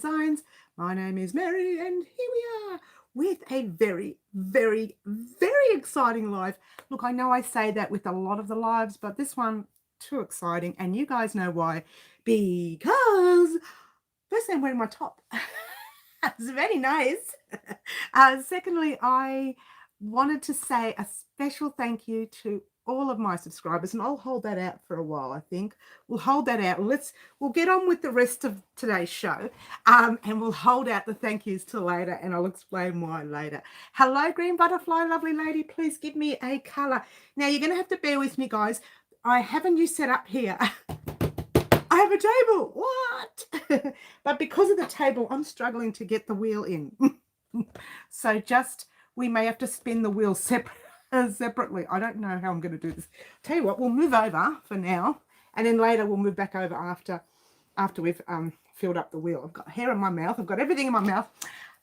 Designs. My name is Mary, and here we are with a very, very, very exciting live. Look, I know I say that with a lot of the lives, but this one too exciting, and you guys know why. Because firstly, I'm wearing my top. It's very nice. Secondly, I wanted to say a special thank you to all of my subscribers, and I'll hold that out for a while. I think we'll hold that out. We'll get on with the rest of today's show, and we'll hold out the thank yous till later, and I'll explain why later. Hello, green butterfly, lovely lady. Please give me a color. Now you're going to have to bear with me, guys. I have a new setup here. I have a table. What? But because of the table, I'm struggling to get the wheel in. So we may have to spin the wheel separately. I don't know how I'm going to do this. Tell you what, we'll move over for now, and then later we'll move back over after we've filled up the wheel. I've got hair in my mouth. I've got everything in my mouth.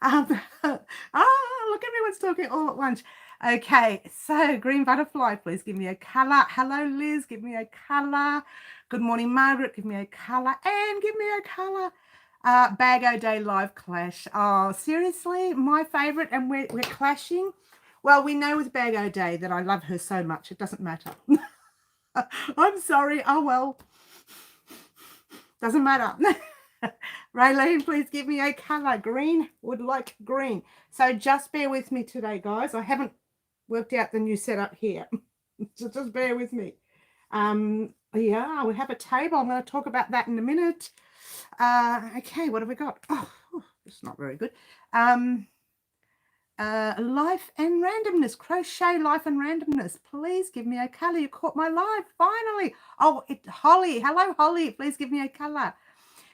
Look, everyone's talking all at once. Okay, so green butterfly, please give me a colour. Hello, Liz, give me a colour. Good morning, Margaret, give me a colour. And give me a colour. Bag O Day live clash. Oh, seriously, my favourite, and we're clashing. Well, we know with Bag O Day that I love her so much, it doesn't matter. I'm sorry. Oh, well, doesn't matter. Raylene, please give me a colour. Green, would like green. So just bear with me today, guys. I haven't worked out the new setup here. So just bear with me. Yeah, we have a table. I'm going to talk about that in a minute. Okay, what have we got? Oh, it's not very good. Life and randomness, crochet life and randomness. Please give me a colour. You caught my live finally. Oh, Holly. Hello, Holly. Please give me a colour.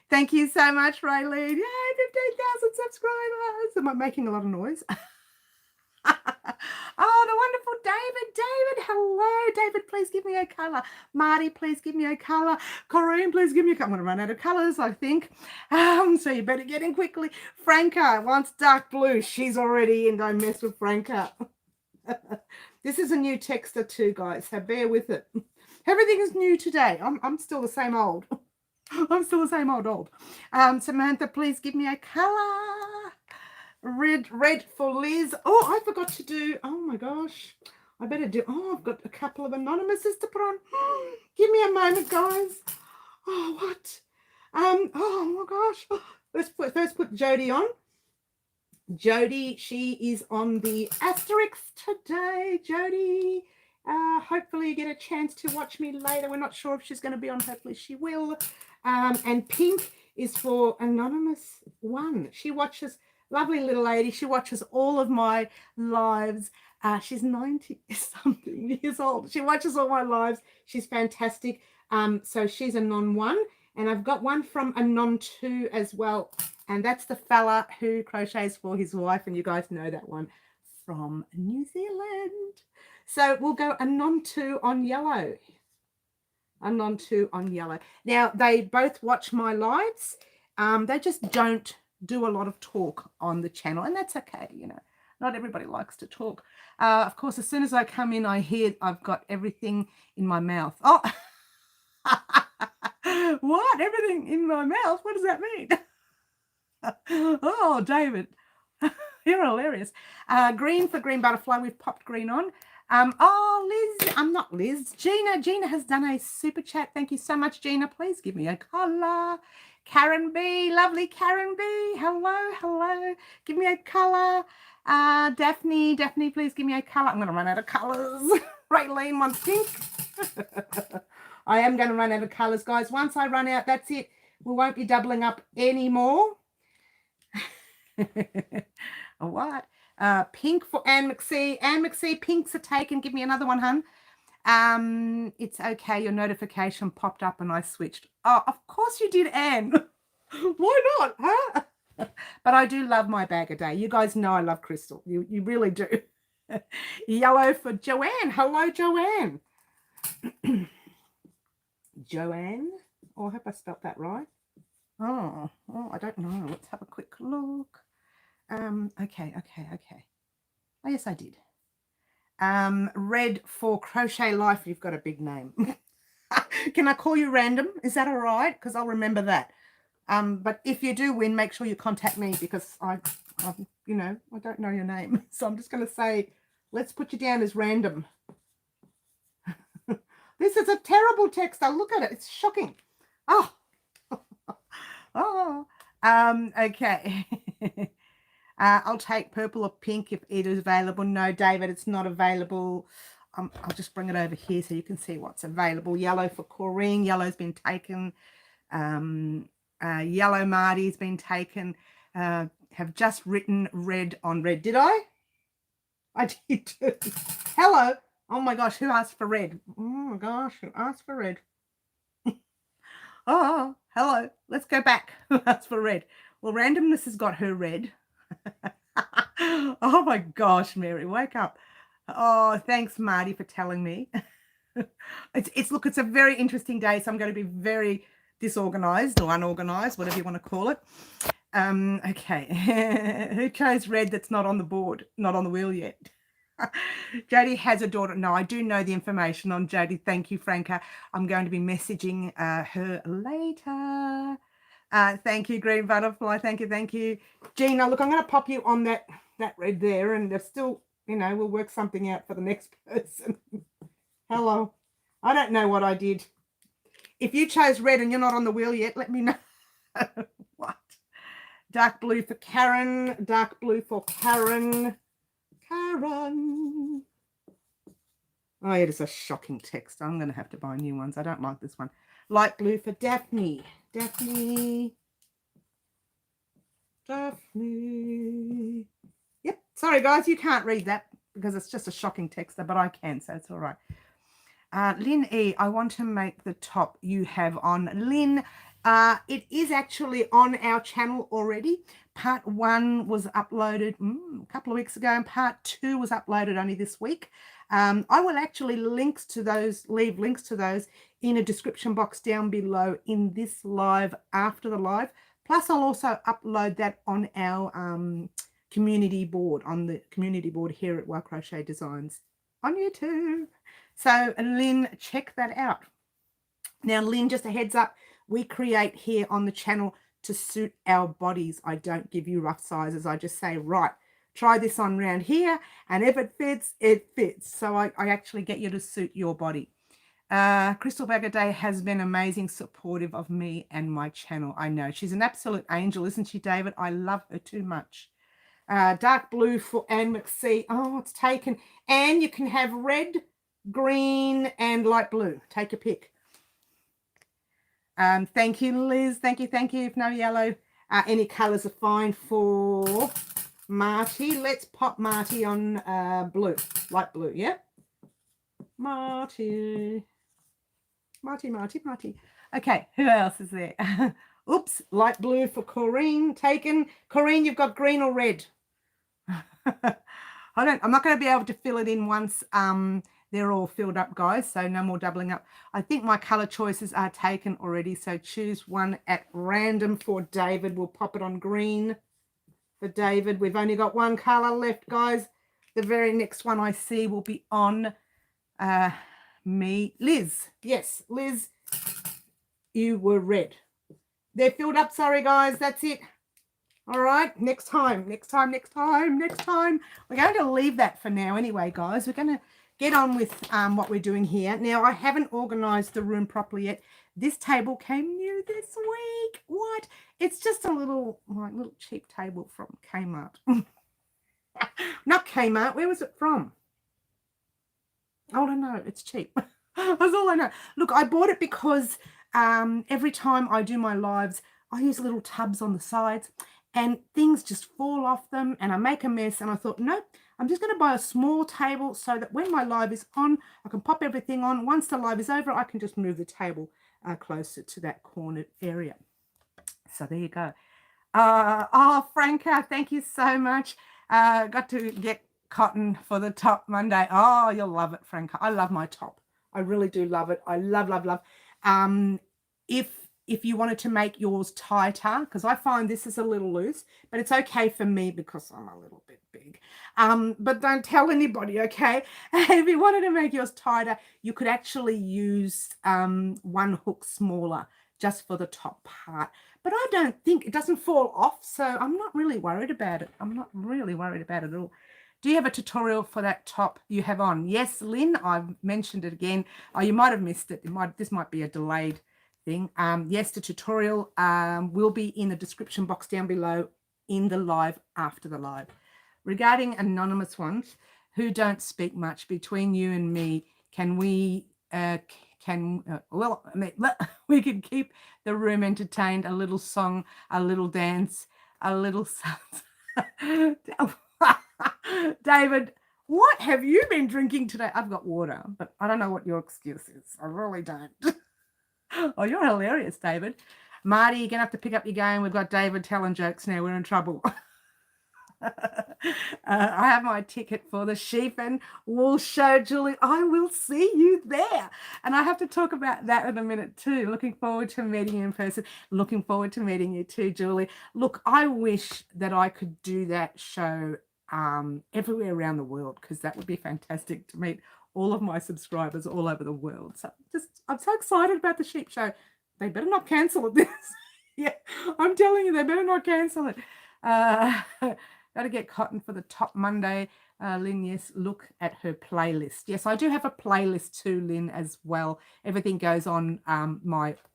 Thank you so much, Raylene. Yay, 15,000 subscribers. Am I making a lot of noise? Oh, the wonderful David. David, hello. David, please give me a colour. Marty, please give me a colour. Corrine, please give me a colour. I'm going to run out of colours, I think. So you better get in quickly. Franca wants dark blue. She's already in. Don't mess with Franca. This is a new texter too, guys, so bear with it. Everything is new today. I'm still the same old. I'm still the same old. Samantha, please give me a colour. Red for Liz. Oh, I forgot to do. Oh my gosh. I better do. Oh, I've got a couple of anonymouses to put on. Give me a moment, guys. Oh, what? Oh my gosh. Let's first put Jody on. Jody, she is on the asterisk today. Jody. Hopefully you get a chance to watch me later. We're not sure if she's going to be on. Hopefully she will. And pink is for anonymous one. She watches. Lovely little lady. She watches all of my lives. She's 90-something years old. She watches all my lives. She's fantastic. So she's a non 1. And I've got one from a non 2 as well. And that's the fella who crochets for his wife. And you guys know that one from New Zealand. So we'll go a non 2 on yellow. A non 2 on yellow. Now, they both watch my lives. They just don't do a lot of talk on the channel, and that's okay. You know, not everybody likes to talk. Of course, as soon as I come in, I hear I've got everything in my mouth. Oh, what? Everything in my mouth? What does that mean? Oh, David, you're hilarious. Green for green butterfly. We've popped green on. Oh, Liz, I'm not Liz. Gina has done a super chat. Thank you so much, Gina. Please give me a colour. Karen B, lovely Karen B. Hello. Give me a colour. Daphne, please give me a colour. I'm going to run out of colours. Raylene wants pink. I am going to run out of colours, guys. Once I run out, that's it. We won't be doubling up anymore. What? Pink for Anne McSee. Anne McSee, pinks are taken. Give me another one, hun. It's okay. Your notification popped up and I switched. Oh, of course you did, Anne. Why not, huh? But I do love my bag a day. You guys know I love crystal. You really do. Yellow for Joanne. Hello, Joanne. Joanne. Oh, I hope I spelt that right. Oh, I don't know. Let's have a quick look. Okay. Oh, yes, I did. Red for Crochet Life. You've got a big name. Can I call you Random? Is that all right? Because I'll remember that. But if you do win, make sure you contact me because I you know, I don't know your name. So I'm just going to say, let's put you down as random. This is a terrible text. I'll look at it. It's shocking. Oh, oh. Okay. I'll take purple or pink if it is available. No, David, it's not available. I'll just bring it over here so you can see what's available. Yellow for Corrine. Yellow's been taken. Yellow Marty's been taken. Have just written red on red. Did I? I did too. Hello. Oh my gosh, who asked for red? Oh my gosh, who asked for red? Oh, hello. Let's go back. Who asked for red? Well, randomness has got her red. Oh my gosh, Mary, wake up. Oh, thanks, Marty, for telling me. Look, it's a very interesting day, so I'm going to be very disorganized or unorganized, whatever you want to call it. Okay. Who chose red that's not on the board, not on the wheel yet? Jody has a daughter. No, I do know the information on Jody. Thank you, Franca. I'm going to be messaging her later. Thank you, Green Butterfly. Thank you, thank you. Gina, look, I'm going to pop you on that red there, and there's still, you know, we'll work something out for the next person. Hello. I don't know what I did. If you chose red and you're not on the wheel yet, let me know. What? Dark blue for Karen. Dark blue for Karen. Karen. Oh, it is a shocking text. I'm going to have to buy new ones. I don't like this one. Light blue for Daphne. Daphne. Daphne. Yep. Sorry, guys. You can't read that because it's just a shocking text, but I can, so it's all right. Lynn E, I want to make the top you have on. Lynn, it is actually on our channel already. Part 1 was uploaded a couple of weeks ago, and part 2 was uploaded only this week. I will actually leave links to those in a description box down below in this live, after the live. Plus, I'll also upload that on our community board, on the community board here at Wild Crochet Designs on YouTube. So, Lynn, check that out. Now, Lynn, just a heads up, we create here on the channel to suit our bodies. I don't give you rough sizes. I just say, right, try this on round here, and if it fits, it fits. So I actually get you to suit your body. Crystal Bagaday has been amazing, supportive of me and my channel. I know. She's an absolute angel, isn't she, David? I love her too much. Dark blue for Anne McSee. Oh, it's taken. And you can have red, green, and light blue. Take a pick. Thank you, Liz. Thank you. If no yellow, any colours are fine for Marty. Let's pop Marty on blue, light blue, yeah? Marty. Okay, who else is there? Oops, light blue for Corrine. Taken. Corrine, you've got green or red? I'm not going to be able to fill it in once they're all filled up, guys, so no more doubling up. I think my color choices are taken already, so choose one at random for David. We'll pop it on green for David. We've only got one color left, guys. The very next one I see will be on me. Liz. Yes, Liz, you were red. They're filled up. Sorry, guys. That's it. All right. Next time. We're going to leave that for now anyway, guys. We're going to get on with what we're doing here. Now, I haven't organized the room properly yet. This table came new this week. What? It's just a little cheap table from Kmart. Not Kmart. Where was it from? I don't know. It's cheap. That's all I know. Look, I bought it because every time I do my lives, I use little tubs on the sides and things just fall off them and I make a mess. And I thought, no, I'm just going to buy a small table so that when my live is on, I can pop everything on. Once the live is over, I can just move the table closer to that cornered area. So there you go. Oh, Franca, thank you so much. Got to get cotton for the top Monday. Oh, you'll love it, Franca. I love my top. I really do love it. I love. If you wanted to make yours tighter, because I find this is a little loose, but it's okay for me because I'm a little bit big. But don't tell anybody, okay? If you wanted to make yours tighter, you could actually use one hook smaller just for the top part. but I don't think it doesn't fall off. So I'm not really worried about it. I'm not really worried about it at all. Do you have a tutorial for that top you have on? Yes, Lynn, I've mentioned it again. Oh, you might have missed it. This might be a delayed thing. Yes, the tutorial will be in the description box down below in the live after the live. Regarding anonymous ones who don't speak much, between you and me, can we we can keep the room entertained, a little song, a little dance, a little David, what have you been drinking today? I've got water, but I don't know what your excuse is. I really don't. Oh, you're hilarious, David. Marty, you're going to have to pick up your game. We've got David telling jokes now. We're in trouble. I have my ticket for the sheep and wool show, Julie. I will see you there. And I have to talk about that in a minute too. Looking forward to meeting you in person. Looking forward to meeting you too, Julie. Look, I wish that I could do that show everywhere around the world, because that would be fantastic to meet all of my subscribers all over the world. So I'm so excited about the sheep show. They better not cancel it. Yeah, I'm telling you, they better not cancel it. Got to get cotton for the top Monday. Lynn, yes, look at her playlist. Yes, I do have a playlist too, Lynn, as well. Everything goes on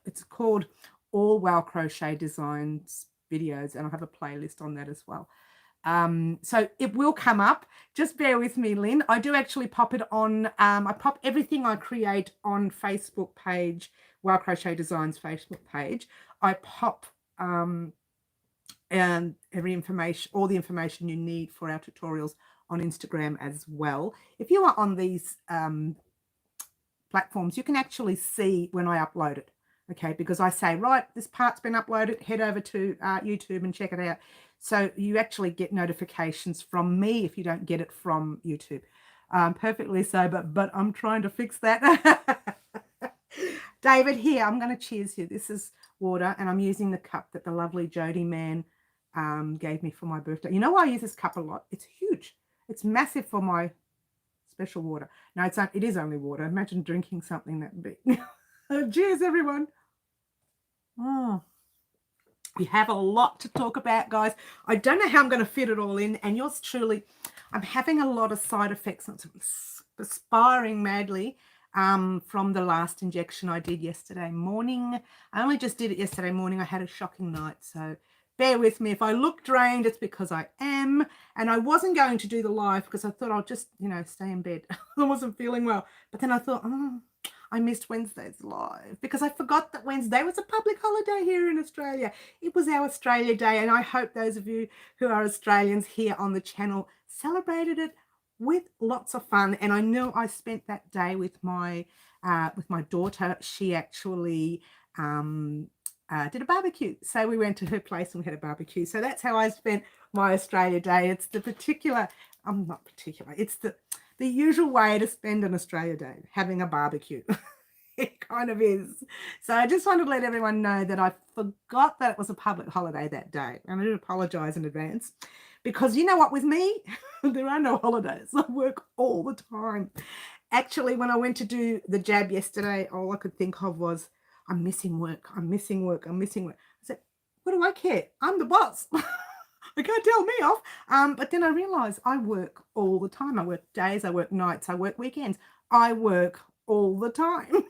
it's called All Wow Crochet Designs videos, and I have a playlist on that as well. So it will come up. Just bear with me, Lynn. I do actually pop it on. I pop everything I create on Facebook page, Wow Crochet Designs Facebook page. I pop and all the information you need for our tutorials on Instagram as well. If you are on these platforms, you can actually see when I upload it, okay? Because I say, right, this part's been uploaded, head over to YouTube and check it out. So you actually get notifications from me if you don't get it from YouTube. Perfectly so, but I'm trying to fix that. David, here, I'm going to cheers you. This is water, and I'm using the cup that the lovely Jody Man gave me for my birthday. You know why I use this cup a lot? It's huge. It's massive for my special water. No, it's not. It is only water. Imagine drinking something that big. Cheers, everyone. Oh, we have a lot to talk about, guys. I don't know how I'm going to fit it all in, and yours truly, I'm having a lot of side effects. I'm perspiring madly from the last injection I did yesterday morning. I only just did it yesterday morning. I had a shocking night, so bear with me. If I look drained, it's because I am. And I wasn't going to do the live because I thought I'll just, stay in bed. I wasn't feeling well. But then I thought, I missed Wednesday's live because I forgot that Wednesday was a public holiday here in Australia. It was our Australia Day, and I hope those of you who are Australians here on the channel celebrated it with lots of fun. And I know I spent that day with my daughter. She actually did a barbecue. So we went to her place and we had a barbecue. So that's how I spent my Australia Day. It's the particular, not particular, it's the usual way to spend an Australia Day, having a barbecue. It kind of is. So I just wanted to let everyone know that I forgot that it was a public holiday that day. And I do apologize in advance, because you know what, with me, there are no holidays. I work all the time. Actually, when I went to do the jab yesterday, all I could think of was, I'm missing work. I'm missing work. I'm missing work. I said, what do I care? I'm the boss. They can't tell me off. But then I realized I work all the time. I work days, I work nights, I work weekends. I work all the time,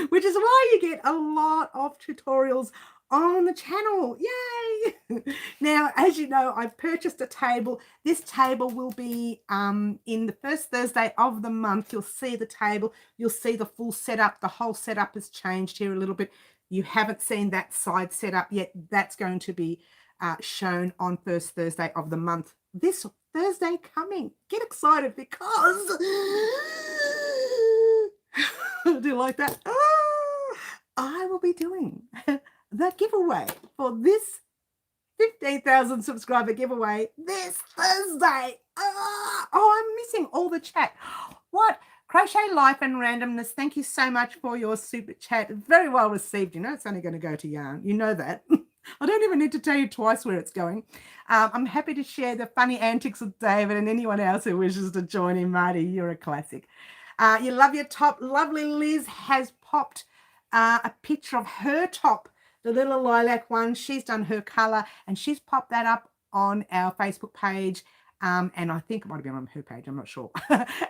which is why you get a lot of tutorials on the channel. Yay! Now, as you know, I've purchased a table. This table will be in the first Thursday of the month. You'll see the table. You'll see the full setup. The whole setup has changed here a little bit. You haven't seen that side setup yet. That's going to be shown on first Thursday of the month. This Thursday coming. Get excited because do you like that? I will be doing the giveaway for this 15,000 subscriber giveaway this Thursday. I'm missing all the chat. What? Crochet Life and Randomness, thank you so much for your super chat. Very well received. It's only going to go to yarn. You know that. I don't even need to tell you twice where it's going. I'm happy to share the funny antics with David and anyone else who wishes to join in. Marty, you're a classic. You love your top. Lovely Liz has popped a picture of her top the little lilac one. She's done her color and she's popped that up on our Facebook page. And I think it might have been on her page, I'm not sure.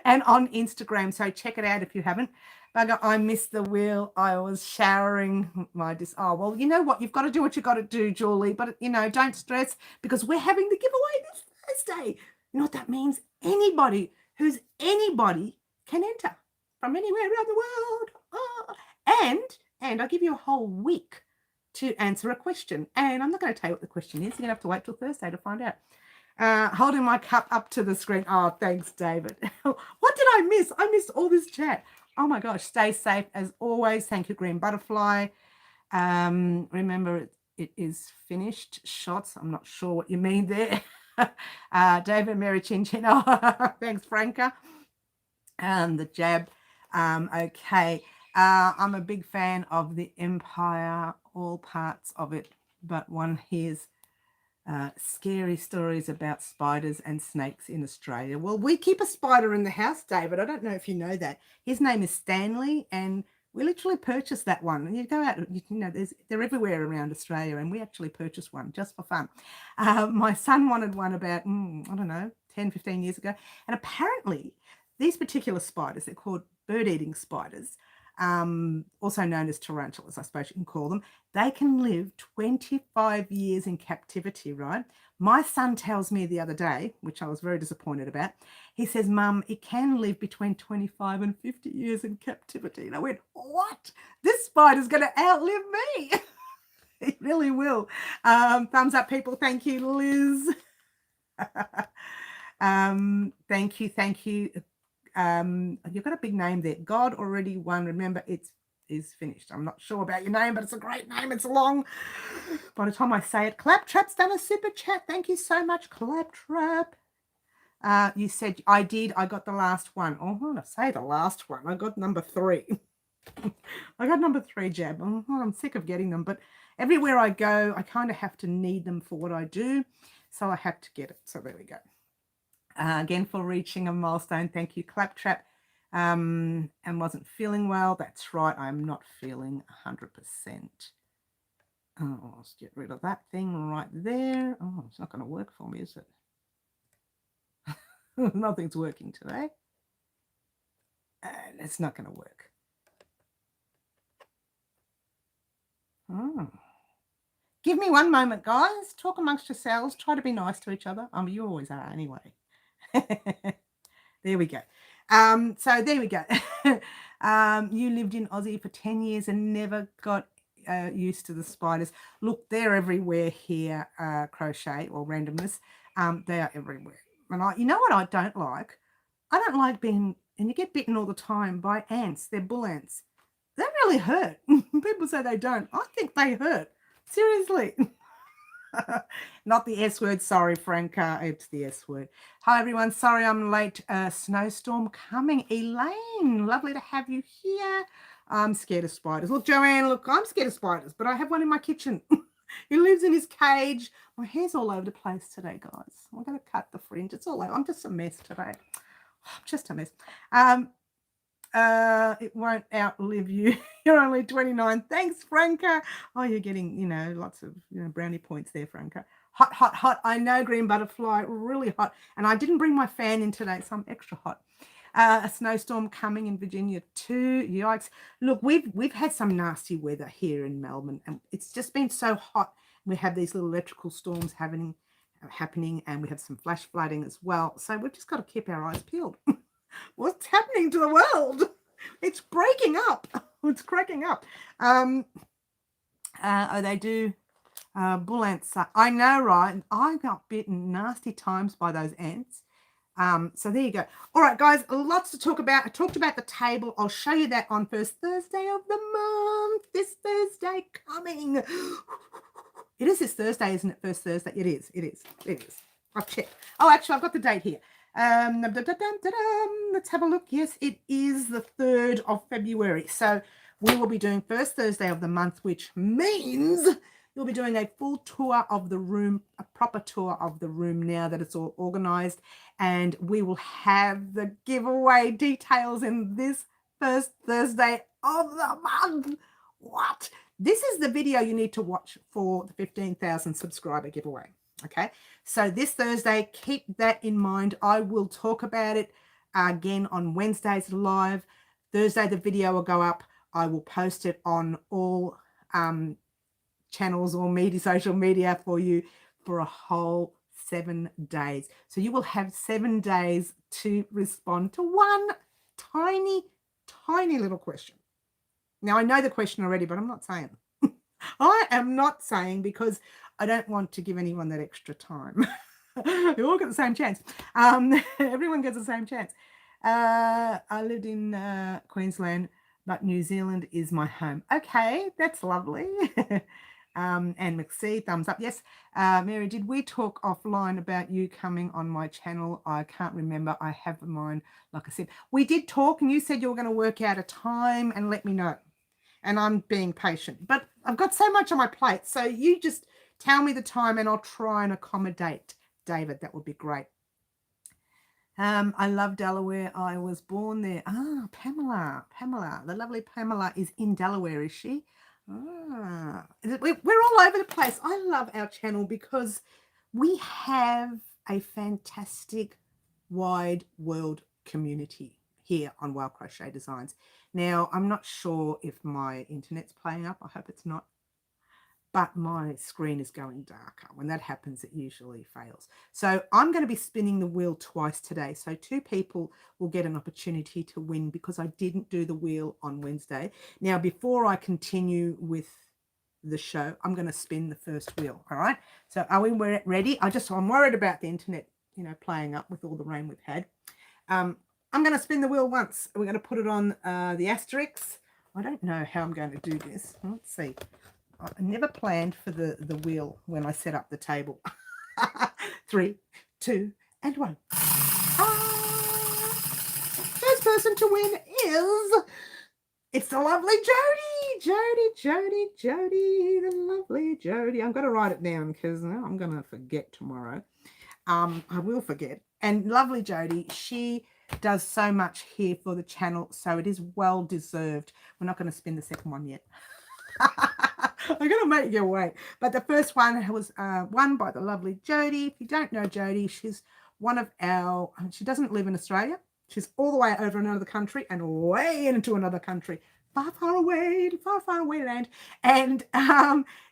And on Instagram, so check it out if you haven't. Bugger, I missed the wheel. I was showering my oh, well, you know what? You've got to do what you've got to do, Julie. But, you know, don't stress because we're having the giveaway this Thursday. You know what that means? Anybody who's anybody can enter from anywhere around the world. Oh. And I'll give you a whole week to answer a question. And I'm not going to tell you what the question is. You're going to have to wait till Thursday to find out. Holding my cup up to the screen. Oh, thanks, David. What did I miss? I missed all this chat. Oh, my gosh. Stay safe as always. Thank you, Green Butterfly. Remember, it is finished shots. I'm not sure what you mean there. David, Mary Chin Chin. Oh, thanks, Franca. The jab. Okay. I'm a big fan of the Empire, all parts of it, but one hears scary stories about spiders and snakes in Australia. Well, we keep a spider in the house, David. I don't know if you know that. His name is Stanley, and we literally purchased that one. And you go out, you know, they're everywhere around Australia, and we actually purchased one just for fun. My son wanted one about, I don't know, 10, 15 years ago. And apparently these particular spiders, they're called bird-eating spiders, also known as tarantulas, I suppose you can call them. They can live 25 years in captivity, right? My son tells me the other day, which I was very disappointed about, he says, Mum, it can live between 25 and 50 years in captivity. And I went, what? This spider's going to outlive me. It really will. Thumbs up, people. Thank you, Liz. Thank you. You've got a big name there. God already won. Remember, it is finished. I'm not sure about your name, but it's a great name. It's long. By the time I say it, Claptrap's done a super chat. Thank you so much, Claptrap. You said I did. I got the last one. Oh, I want to say the last one. I got number 3. I got number 3 jab. I'm sick of getting them, but everywhere I go, I kind of have to need them for what I do. So I have to get it. So there we go. Again, for reaching a milestone. Thank you, Claptrap. And wasn't feeling well. That's right. I'm not feeling 100%. Oh, let's get rid of that thing right there. Oh, it's not going to work for me, is it? Nothing's working today. And it's not going to work. Oh. Give me one moment, guys. Talk amongst yourselves. Try to be nice to each other. You always are anyway. There we go. So there we go. You lived in Aussie for 10 years and never got used to the spiders. Look, they're everywhere here, Crochet or randomness. They are everywhere. And you know what I don't like? I don't like being, and you get bitten all the time by ants. They're bull ants. They really hurt. People say they don't. I think they hurt. Seriously. Not the S word. Sorry, Franca. It's the S word. Hi, everyone. Sorry I'm late. Snowstorm coming. Elaine, lovely to have you here. I'm scared of spiders. Look, Joanne, look, I'm scared of spiders, but I have one in my kitchen. He lives in his cage. My hair's all over the place today, guys. I'm going to cut the fringe. It's all over. I'm just a mess today. I'm just a mess. It won't outlive you. You're only 29. Thanks, Franca. Oh, you're getting, lots of, brownie points there, Franca. Hot, hot, hot. I know, Green Butterfly, really hot. And I didn't bring my fan in today, so I'm extra hot. A snowstorm coming in Virginia too. Yikes. Look, we've had some nasty weather here in Melbourne, and it's just been so hot. We have these little electrical storms happening, and we have some flash flooding as well. So we've just got to keep our eyes peeled. What's happening to the world? It's breaking up. It's cracking up. They do bull ants. I know, right? I got bitten nasty times by those ants. So there you go. All right, guys, lots to talk about. I talked about the table. I'll show you that on first Thursday of the month. This Thursday coming. It is this Thursday, isn't it? First Thursday. It is. I've checked. Oh, actually, I've got the date here. Let's have a look. Yes, it is the 3rd of February. So we will be doing first Thursday of the month, which means you'll be doing a full tour of the room, a proper tour of the room now that it's all organized. And we will have the giveaway details in this first Thursday of the month. What? This is the video you need to watch for the 15,000 subscriber giveaway. Okay, so this Thursday, keep that in mind. I will talk about it again on Wednesday's live. Thursday, the video will go up. I will post it on all channels or media, social media for you for a whole 7 days. So you will have 7 days to respond to one tiny little question. Now, I know the question already, but I'm not saying. I am not saying because I don't want to give anyone that extra time. You all get the same chance. Everyone gets the same chance. I lived in Queensland, but New Zealand is my home. Okay, that's lovely. And McSee, thumbs up. Yes. Mary, did we talk offline about you coming on my channel? I can't remember. I have mine, like I said. We did talk, and you said you were going to work out a time and let me know. And I'm being patient. But I've got so much on my plate. So you just tell me the time and I'll try and accommodate David. That would be great. I love Delaware. I was born there. Ah, Pamela. The lovely Pamela is in Delaware, is she? Ah, we're all over the place. I love our channel because we have a fantastic wide world community here on Wild Crochet Designs. Now, I'm not sure if my internet's playing up. I hope it's not. But my screen is going darker. When that happens, it usually fails. So I'm going to be spinning the wheel twice today. So 2 people will get an opportunity to win because I didn't do the wheel on Wednesday. Now, before I continue with the show, I'm going to spin the first wheel. All right. So are we ready? I'm worried about the internet, playing up with all the rain we've had. I'm going to spin the wheel once. We're going to put it on the asterisks. I don't know how I'm going to do this. Let's see. I never planned for the wheel when I set up the table. 3, 2, and 1. First person to win is... It's the lovely Jody, the lovely Jody. I'm going to write it down because I'm going to forget tomorrow. I will forget. And lovely Jody, she does so much here for the channel, so it is well deserved. We're not going to spin the second one yet. I'm going to make you wait. But the first one was won by the lovely Jody. If you don't know Jody, she's one of our... She doesn't live in Australia. She's all the way over another country and way into another country. Far away land. And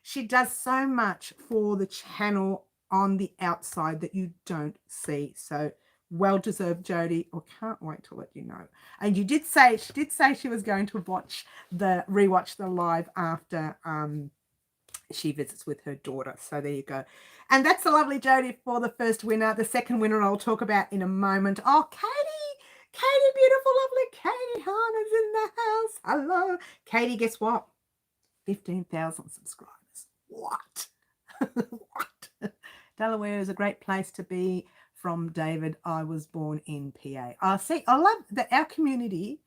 she does so much for the channel on the outside that you don't see. So well deserved, Jody. I can't wait to let you know. And she did say she was going to rewatch the live after she visits with her daughter. So there you go. And that's the lovely Jody for the first winner. The second winner I'll talk about in a moment. Oh, Katie, beautiful, lovely Katie Hahn is in the house. Hello. Katie, guess what? 15,000 subscribers. What? What? Delaware is a great place to be. From David, I was born in PA. I love that our community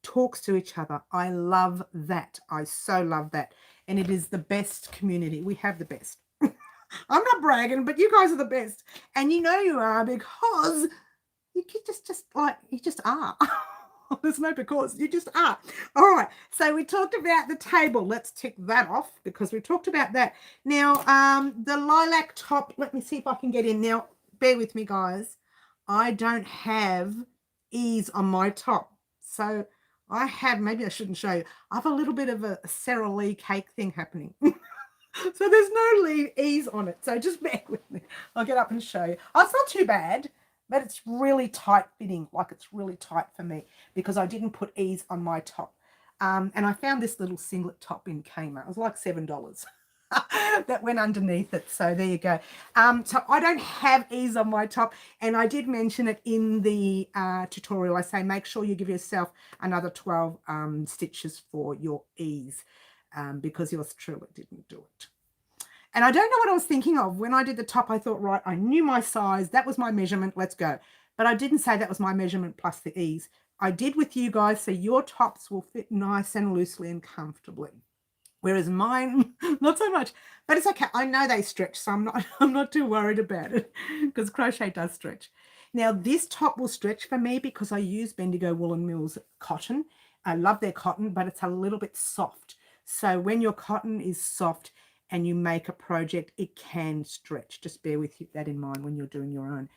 talks to each other. I love that. I so love that. And it is the best community. We have the best. I'm not bragging, but you guys are the best. And you know you are because you just are. There's no because. You just are. All right. So we talked about the table. Let's tick that off because we talked about that. Now, the lilac top, let me see if I can get in. Now, bear with me, guys. I don't have ease on my top. So I have, maybe I shouldn't show you. I have a little bit of a Sara Lee cake thing happening. So there's no ease on it. So just bear with me. I'll get up and show you. Oh, it's not too bad, but it's really tight fitting. Like it's really tight for me because I didn't put ease on my top. And I found this little singlet top in Kmart. It was like $7. That went underneath it. So there you go. So I don't have ease on my top, and I did mention it in the tutorial. I say make sure you give yourself another 12 stitches for your ease because yours truly didn't do it. And I don't know what I was thinking of when I did the top. I thought, right, I knew my size, that was my measurement, let's go. But I didn't say that was my measurement plus the ease. I did with you guys, so your tops will fit nice and loosely and comfortably. Whereas mine, not so much, but it's okay. I know they stretch, so I'm not too worried about it because crochet does stretch. Now this top will stretch for me because I use Bendigo Woolen Mills cotton. I love their cotton, but it's a little bit soft. So when your cotton is soft and you make a project, it can stretch. Just bear with that in mind when you're doing your own.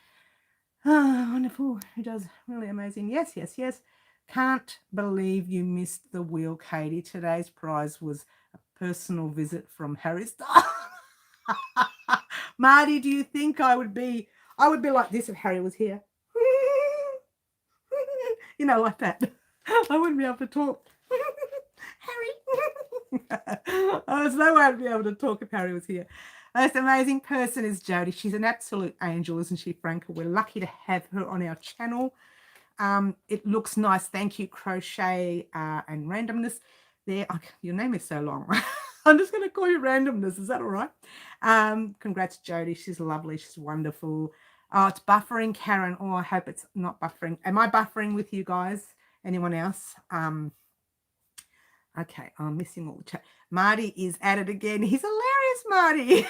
Oh, wonderful. Who does really amazing. Yes, yes, yes. Can't believe you missed the wheel, Katie. Today's prize was a personal visit from Harry Styles. Marty, do you think I would be like this if Harry was here? You know, like that. I wouldn't be able to talk. Harry. There's no way I'd be able to talk if Harry was here. Most amazing person is Jody. She's an absolute angel, isn't she, Franca? We're lucky to have her on our channel. It looks nice. Thank you, Crochet and Randomness. There, your name is so long. I'm just going to call you Randomness. Is that all right? Congrats, Jody. She's lovely. She's wonderful. Oh, it's buffering, Karen. Oh, I hope it's not buffering. Am I buffering with you guys? Anyone else? Okay, I'm missing all the chat. Marty is at it again. He's hilarious, Marty.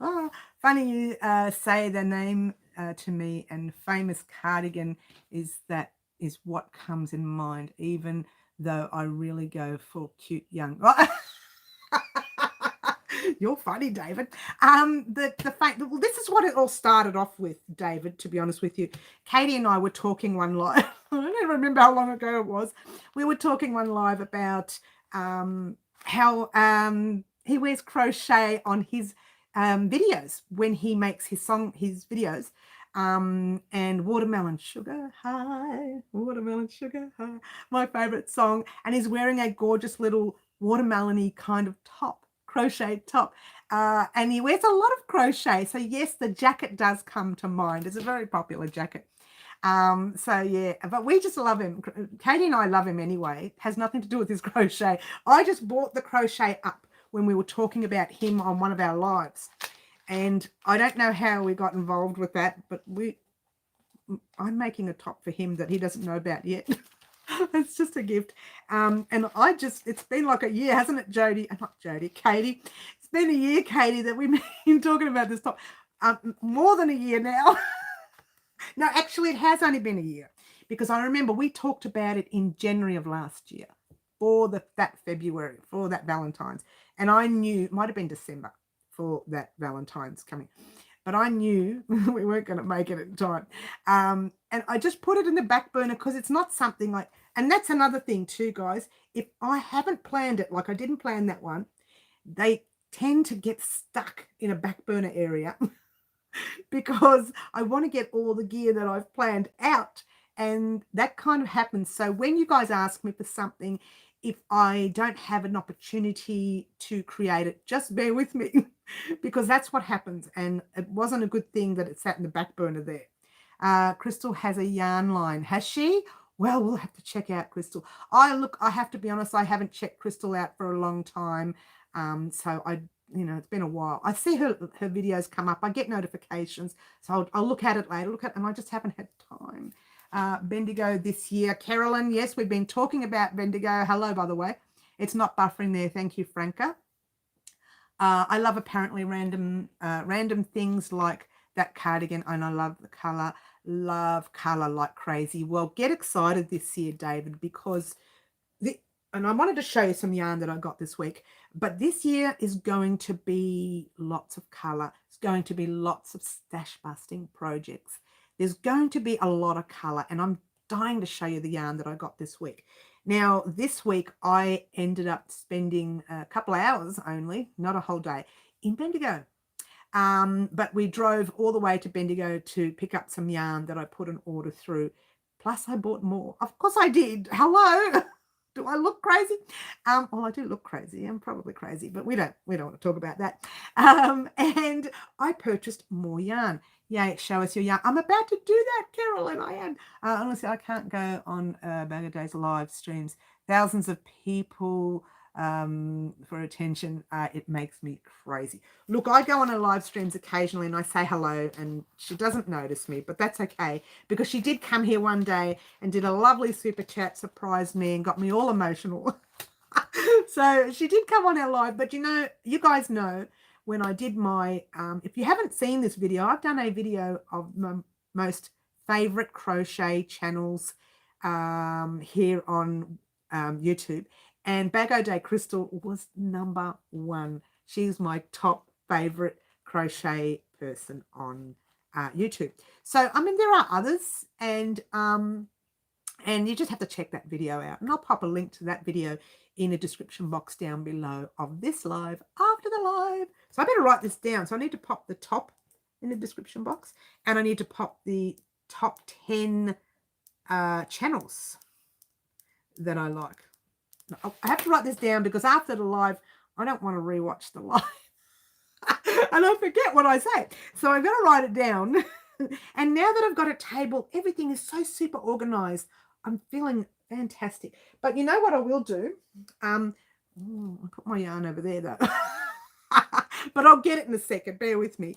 Oh, funny you say the name to me, and famous cardigan is what comes in mind, even though I really go for cute young. You're funny, David. The fact that, well, this is what it all started off with, David, to be honest with you. Katie and I were talking one live. I don't remember how long ago it was. We were talking one live about how he wears crochet on his videos when he makes his videos. And Watermelon Sugar High, Watermelon Sugar High, my favorite song. And he's wearing a gorgeous little watermelon-y kind of top, crochet top. And he wears a lot of crochet. So yes, the jacket does come to mind. It's a very popular jacket. So yeah, but we just love him. Katie and I love him anyway. It has nothing to do with his crochet. I just brought the crochet up when we were talking about him on one of our lives. And I don't know how we got involved with that, but I'm making a top for him that he doesn't know about yet. It's just a gift. And it's been like a year, hasn't it, Jody? Not Jody, Katie. It's been a year, Katie, that we've been talking about this top. More than a year now. No, actually, it has only been a year, because I remember we talked about it in January of last year for that February, for that Valentine's. And I knew, it might have been December for that Valentine's coming. But I knew we weren't going to make it in time. And I just put it in the back burner because it's not something like, and that's another thing too, guys. If I haven't planned it, like I didn't plan that one, they tend to get stuck in a back burner area because I want to get all the gear that I've planned out. And that kind of happens. So when you guys ask me for something, if I don't have an opportunity to create it, just bear with me because that's what happens. And it wasn't a good thing that it sat in the back burner there. Crystal has a yarn line. Has she? Well, we'll have to check out Crystal. I have to be honest, I haven't checked Crystal out for a long time. So it's been a while. I see her videos come up. I get notifications. So I'll look at it later. And I just haven't had time. Bendigo this year. Carolyn, yes, we've been talking about Bendigo. Hello, by the way. It's not buffering there. Thank you, Franca. I love apparently random things like that cardigan, and I love the color. Love color like crazy. Well, get excited this year, David, because and I wanted to show you some yarn that I got this week, but this year is going to be lots of color. It's going to be lots of stash busting projects. There's going to be a lot of color, and I'm dying to show you the yarn that I got this week. Now, this week, I ended up spending a couple of hours only, not a whole day, in Bendigo. But we drove all the way to Bendigo to pick up some yarn that I put an order through. Plus, I bought more. Of course I did. Hello. Do I look crazy? Well, I do look crazy. I'm probably crazy, but we don't want to talk about that. And I purchased more yarn. Yay, show us your yarn. I'm about to do that, Carolyn. I am. Honestly, I can't go on Bag of Days live streams. Thousands of people for attention. It makes me crazy. Look, I go on her live streams occasionally and I say hello, and she doesn't notice me, but that's okay, because she did come here one day and did a lovely super chat, surprised me and got me all emotional. So she did come on our live, but you guys know when I did my, if you haven't seen this video, I've done a video of my most favorite crochet channels here on YouTube. And Bag O Day Crystal was number one. She's my top favorite crochet person on YouTube. So, I mean, there are others, and you just have to check that video out. And I'll pop a link to that video in the description box down below of this live after the live. So I better write this down. So I need to pop the top in the description box, and I need to pop the top 10 channels that I like. I have to write this down because after the live, I don't want to rewatch the live. And I forget what I say. So I've got to write it down. And now that I've got a table, everything is so super organized. I'm feeling fantastic. But you know what I will do? I put my yarn over there though. But I'll get it in a second. Bear with me.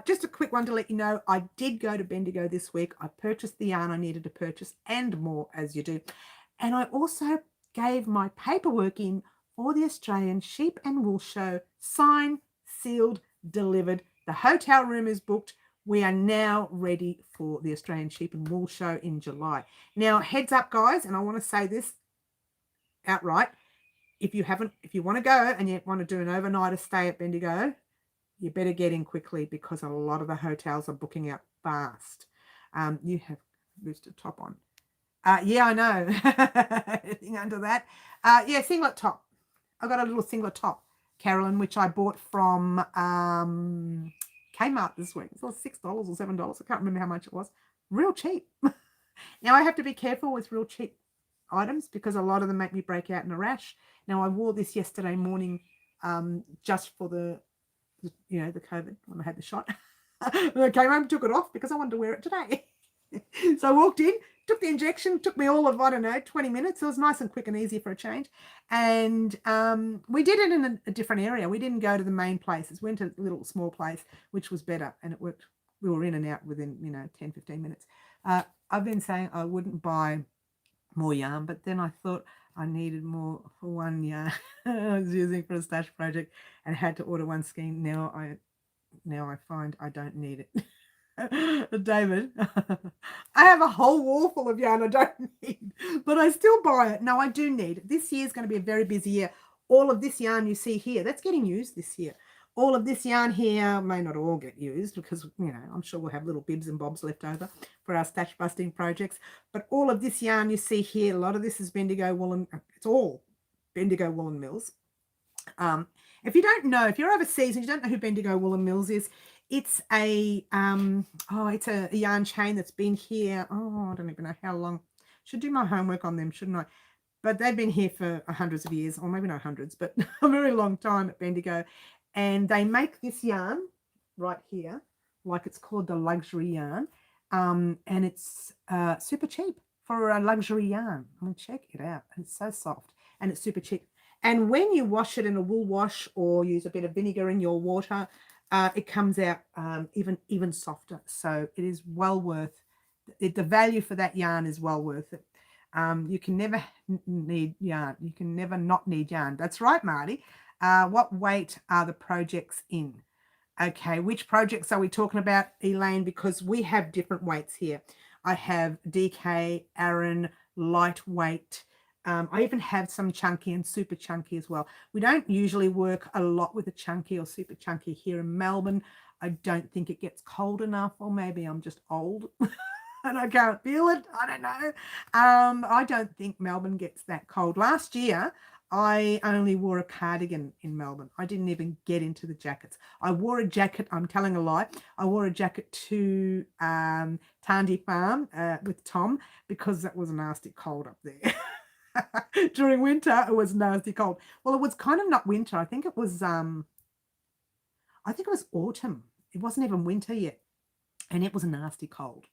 Just a quick one to let you know, I did go to Bendigo this week. I purchased the yarn I needed to purchase and more, as you do. And I also gave my paperwork in for the Australian Sheep and Wool Show, signed, sealed, delivered. The hotel room is booked. We are now ready for the Australian Sheep and Wool Show in July. Now, heads up, guys, and I want to say this outright. If you want to go and you want to do an overnighter stay at Bendigo, you better get in quickly because a lot of the hotels are booking out fast. You have boosted top on. Yeah, I know. Anything under that? Yeah, singlet top. I got a little singlet top, Carolyn, which I bought from Kmart this week. It was $6 or $7. I can't remember how much it was. Real cheap. Now, I have to be careful with real cheap items because a lot of them make me break out in a rash. Now, I wore this yesterday morning just for the COVID when I had the shot. I came home, took it off because I wanted to wear it today. So I walked in, took the injection, took me all of, 20 minutes. It was nice and quick and easy for a change. And we did it in a different area. We didn't go to the main places. We went to a little small place, which was better. And it worked. We were in and out within, 10, 15 minutes. I've been saying I wouldn't buy more yarn, but then I thought I needed more for one yarn I was using for a stash project and had to order one skein. Now I find I don't need it. David, I have a whole wall full of yarn I don't need, but I still buy it. No, I do need it. This year is going to be a very busy year. All of this yarn you see here, that's getting used this year. All of this yarn here may not all get used because, I'm sure we'll have little bibs and bobs left over for our stash busting projects. But all of this yarn you see here, a lot of this is Bendigo Woolen. It's all Bendigo Woolen Mills. If you don't know, if you're overseas and you don't know who Bendigo Woolen Mills is, it's a yarn chain that's been here. I don't even know how long. Should do my homework on them, shouldn't I? But they've been here for hundreds of years, or maybe not hundreds, but a very long time at Bendigo. And they make this yarn right here, like it's called the luxury yarn. And it's super cheap for a luxury yarn. I mean, check it out. It's so soft and it's super cheap. And when you wash it in a wool wash or use a bit of vinegar in your water, it comes out even softer. So it is well worth it. The value for that yarn is well worth it. You can never need yarn. You can never not need yarn. That's right, Marty. What weight are the projects in? Okay, which projects are we talking about, Elaine? Because we have different weights here. I have DK, Aran, lightweight. I even have some chunky and super chunky as well. We don't usually work a lot with a chunky or super chunky here in Melbourne. I don't think it gets cold enough, or maybe I'm just old and I can't feel it. I don't know. I don't think Melbourne gets that cold. Last year, I only wore a cardigan in Melbourne. I didn't even get into the jackets. I wore a jacket. I'm telling a lie. I wore a jacket to Tandy Farm with Tom because it was nasty cold up there. During winter, it was nasty cold. Well, it was kind of not winter. I think it was autumn. It wasn't even winter yet, and it was nasty cold.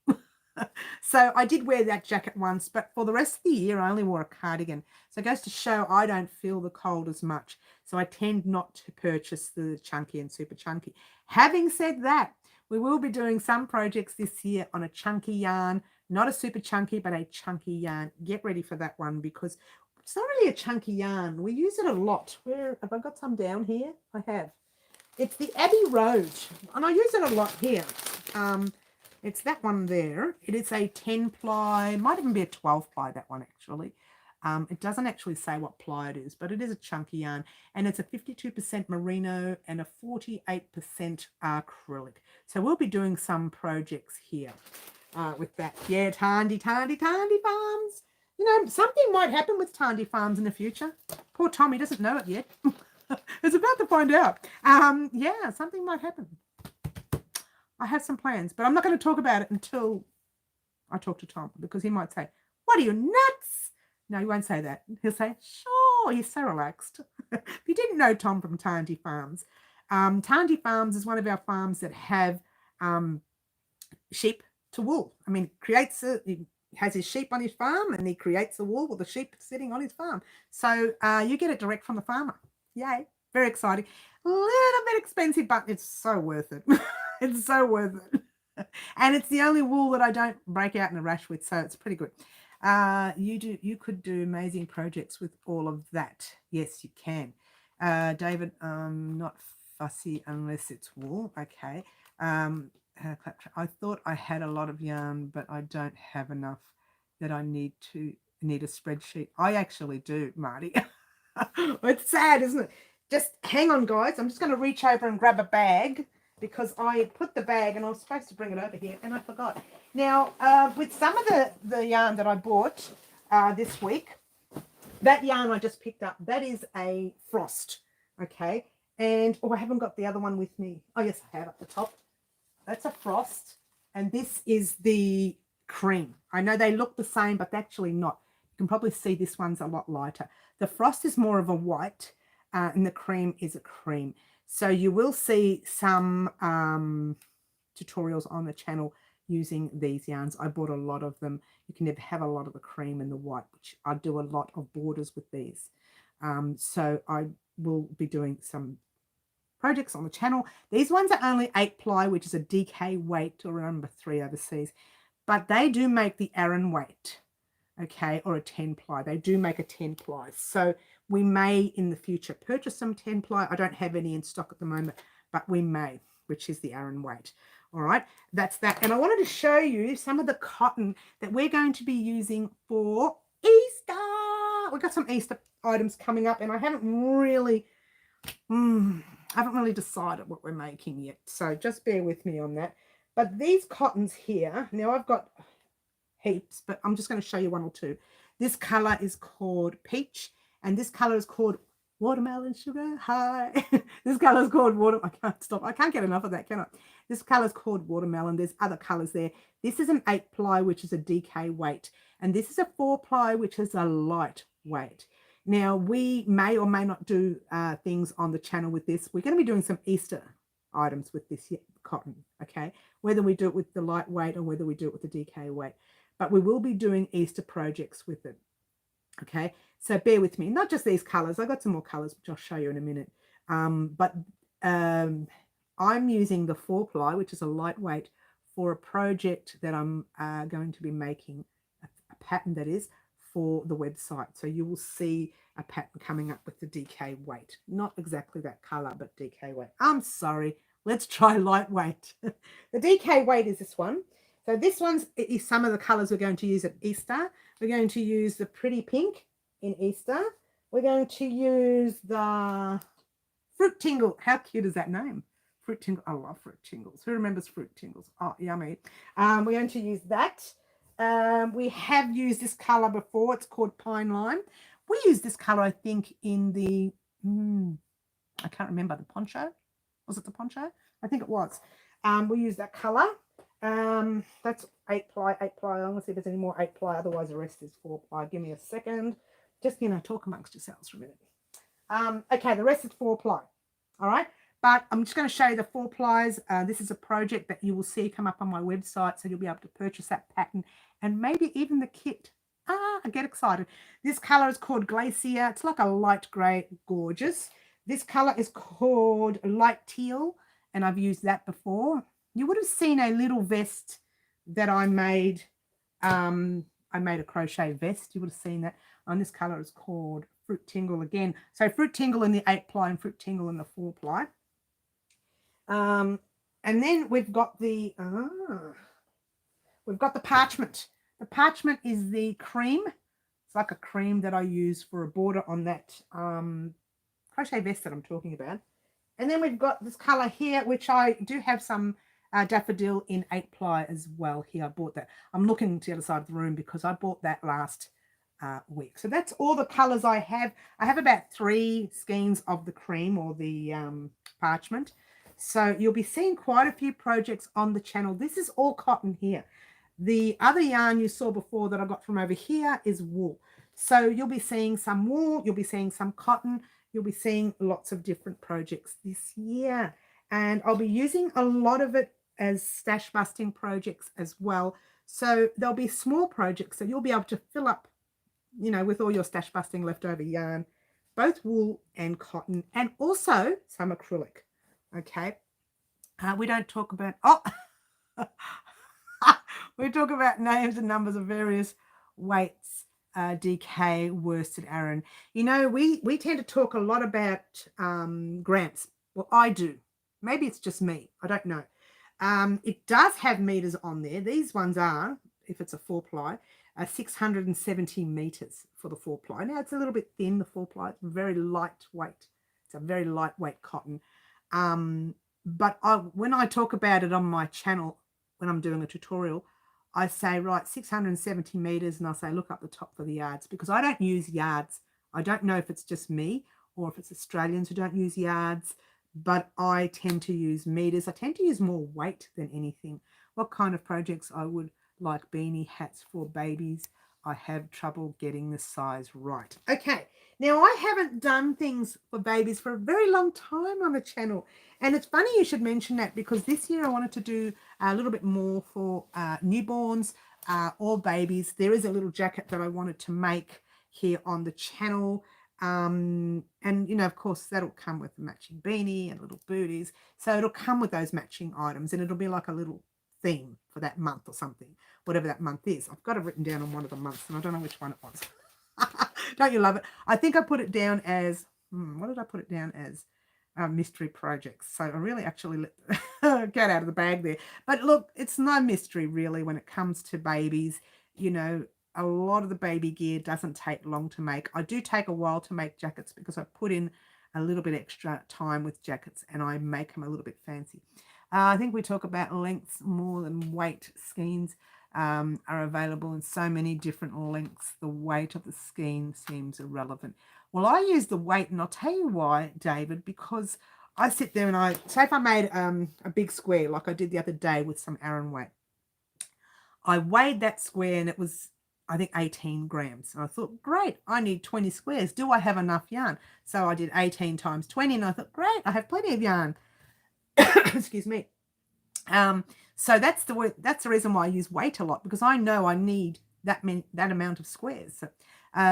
So I did wear that jacket once, but for the rest of the year, I only wore a cardigan. So it goes to show I don't feel the cold as much. So I tend not to purchase the chunky and super chunky. Having said that, we will be doing some projects this year on a chunky yarn, not a super chunky, but a chunky yarn. Get ready for that one because it's not really a chunky yarn. We use it a lot. Where have I got some down here? I have. It's the Abbey Road, and I use it a lot here. It's that one there. It is a 10 ply, might even be a 12 ply, that one actually. It doesn't actually say what ply it is, but it is a chunky yarn, and it's a 52% merino and a 48% acrylic. So we'll be doing some projects here with that. Yeah, Tandy Farms. You know, something might happen with Tandy Farms in the future. Poor Tommy doesn't know it yet. It's about to find out. Yeah, something might happen. I have some plans, but I'm not going to talk about it until I talk to Tom, because he might say, "What are you, nuts?" No, he won't say that. He'll say, "Sure." He's so relaxed. If you didn't know Tom from Tandy Farms, Tandy Farms is one of our farms that have sheep to wool. I mean, he has his sheep on his farm, and he creates the wool with the sheep sitting on his farm. So you get it direct from the farmer. Yay. Very exciting. A little bit expensive, but it's so worth it. It's so worth it. And it's the only wool that I don't break out in a rash with, so it's pretty good. You could do amazing projects with all of that. Yes, you can. David, not fussy unless it's wool. Okay. I thought I had a lot of yarn, but I don't have enough that I need a spreadsheet. I actually do, Marty. It's sad, isn't it? Just hang on, guys. I'm just going to reach over and grab a bag, because I put the bag and I was supposed to bring it over here and I forgot. Now, with some of the yarn that I bought this week, that yarn I just picked up, that is a frost, okay? And, I haven't got the other one with me. Oh, yes, I have at the top. That's a frost, and this is the cream. I know they look the same, but they're actually not. You can probably see this one's a lot lighter. The frost is more of a white, and the cream is a cream. So you will see some tutorials on the channel using these yarns. I bought a lot of them. You can never have a lot of the cream and the white, which I do a lot of borders with these. So I will be doing some projects on the channel. These ones are only 8 ply, which is a DK weight, or number 3 overseas, but they do make the Aran weight, okay, or a 10 ply. They do make a 10 ply. So we may in the future purchase some 10 ply. I don't have any in stock at the moment, but we may, which is the Aran weight. All right, that's that. And I wanted to show you some of the cotton that we're going to be using for Easter. We've got some Easter items coming up, and I haven't really decided what we're making yet, so just bear with me on that. But these cottons here, now I've got heaps, but I'm just going to show you one or two. This color is called peach, and this color is called watermelon sugar high. This color is called water. I can't stop. I can't get enough of that, can I? This color is called watermelon. There's other colors there. This is an 8 ply, which is a DK weight, and this is a 4 ply, which is a light weight. Now, we may or may not do things on the channel with this. We're going to be doing some Easter items with this cotton, okay? Whether we do it with the lightweight or whether we do it with the DK weight. But we will be doing Easter projects with it, okay? So bear with me. Not just these colours. I've got some more colours, which I'll show you in a minute. I'm using the 4 ply, which is a lightweight, for a project that I'm going to be making, a pattern that is, for the website. So you will see a pattern coming up with the DK weight. Not exactly that color, but DK weight. I'm sorry. Let's try lightweight. The DK weight is this one. So this one's is some of the colors we're going to use at Easter. We're going to use the pretty pink in Easter. We're going to use the Fruit Tingle. How cute is that name? Fruit Tingle. I love Fruit Tingles. Who remembers Fruit Tingles? Oh, yummy. We're going to use that. We have used this color before. It's called Pine Lime. We used this color, I think, in the I can't remember, the poncho. Was it the poncho? I think it was. We used that color. That's 8 ply, 8 ply. I'm gonna see if there's any more 8 ply, otherwise the rest is 4 ply. Give me a second. Just, talk amongst yourselves for a minute. Okay, the rest is 4 ply. All right. But I'm just going to show you the 4 plies. This is a project that you will see come up on my website, so you'll be able to purchase that pattern and maybe even the kit. I get excited. This color is called Glacier. It's like a light gray, gorgeous. This color is called Light Teal, and I've used that before. You would have seen a little vest that I made. I made a crochet vest. You would have seen that. And this color is called Fruit Tingle again. So Fruit Tingle in the 8 ply and Fruit Tingle in the 4 ply. And then we've got the parchment. The parchment is the cream. It's like a cream that I use for a border on that crochet vest that I'm talking about. And then we've got this color here, which I do have some daffodil in 8-ply as well here. I bought that. I'm looking to the other side of the room because I bought that last week. So that's all the colors I have. I have about 3 skeins of the cream or the parchment. So you'll be seeing quite a few projects on the channel. This is all cotton here. The other yarn you saw before that I got from over here is wool. So you'll be seeing some wool, you'll be seeing some cotton, you'll be seeing lots of different projects this year. And I'll be using a lot of it as stash busting projects as well. So there'll be small projects that you'll be able to fill up, you know, with all your stash busting leftover yarn, both wool and cotton, and also some acrylic. Okay. We don't talk about, we talk about names and numbers of various weights, DK, worsted, Aran. You know, we tend to talk a lot about grams. Well, I do. Maybe it's just me. I don't know. It does have meters on there. These ones are, if it's a 4-ply, 670 meters for the 4-ply. Now, it's a little bit thin, the 4-ply. It's very lightweight. It's a very lightweight cotton. But when I talk about it on my channel, when I'm doing a tutorial, I say, right, 670 meters, and I'll say, look up the top for the yards, because I don't use yards. I don't know if it's just me or if it's Australians who don't use yards, but I tend to use meters. I tend to use more weight than anything. What kind of projects I would like beanie hats for babies? I have trouble getting the size right. Okay, now I haven't done things for babies for a very long time on the channel. And it's funny you should mention that, because this year I wanted to do a little bit more for newborns or babies. There is a little jacket that I wanted to make here on the channel. And, you know, of course, that'll come with a matching beanie and little booties. So it'll come with those matching items, and it'll be like a little theme for that month or something, whatever that month is. I've got it written down on one of the months, and I don't know which one it was. Don't you love it? I think I put it down as, what did I put it down as? Mystery projects. So I really actually let the cat out of the bag there. But look, it's no mystery really when it comes to babies. You know, a lot of the baby gear doesn't take long to make. I do take a while to make jackets because I put in a little bit extra time with jackets and I make them a little bit fancy. I think we talk about lengths more than weight. Skeins are available in so many different lengths. The weight of the skein seems irrelevant. Well, I use the weight, and I'll tell you why, David, because I sit there and I, say if I made a big square like I did the other day with some Aran weight, I weighed that square and it was, I think, 18 grams. And I thought, great, I need 20 squares. Do I have enough yarn? So I did 18 times 20, and I thought, great, I have plenty of yarn. Excuse me. So that's the reason why I use weight a lot, because I know I need that amount of squares. So,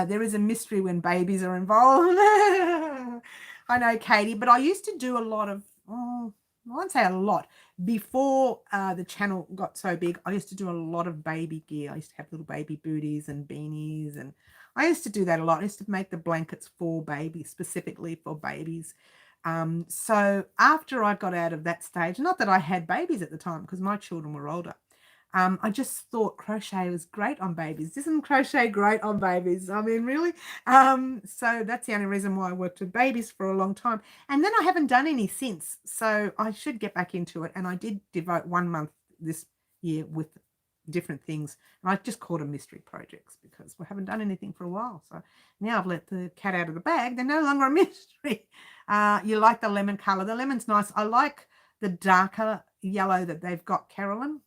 there is a mystery when babies are involved. I know, Katie, but I used to do a lot of, I won't say a lot, before the channel got so big. I used to do a lot of baby gear. I used to have little baby booties and beanies, and I used to do that a lot. I used to make the blankets for babies, specifically for babies. So after I got out of that stage, not that I had babies at the time because my children were older, I just thought crochet was great on babies. Isn't crochet great on babies? I mean, really? So that's the only reason why I worked with babies for a long time. And then I haven't done any since. So I should get back into it. And I did devote 1 month this year with different things. And I just called them mystery projects because we haven't done anything for a while. So now I've let the cat out of the bag. They're no longer a mystery. You like the lemon color. The lemon's nice. I like the darker yellow that they've got, Carolyn.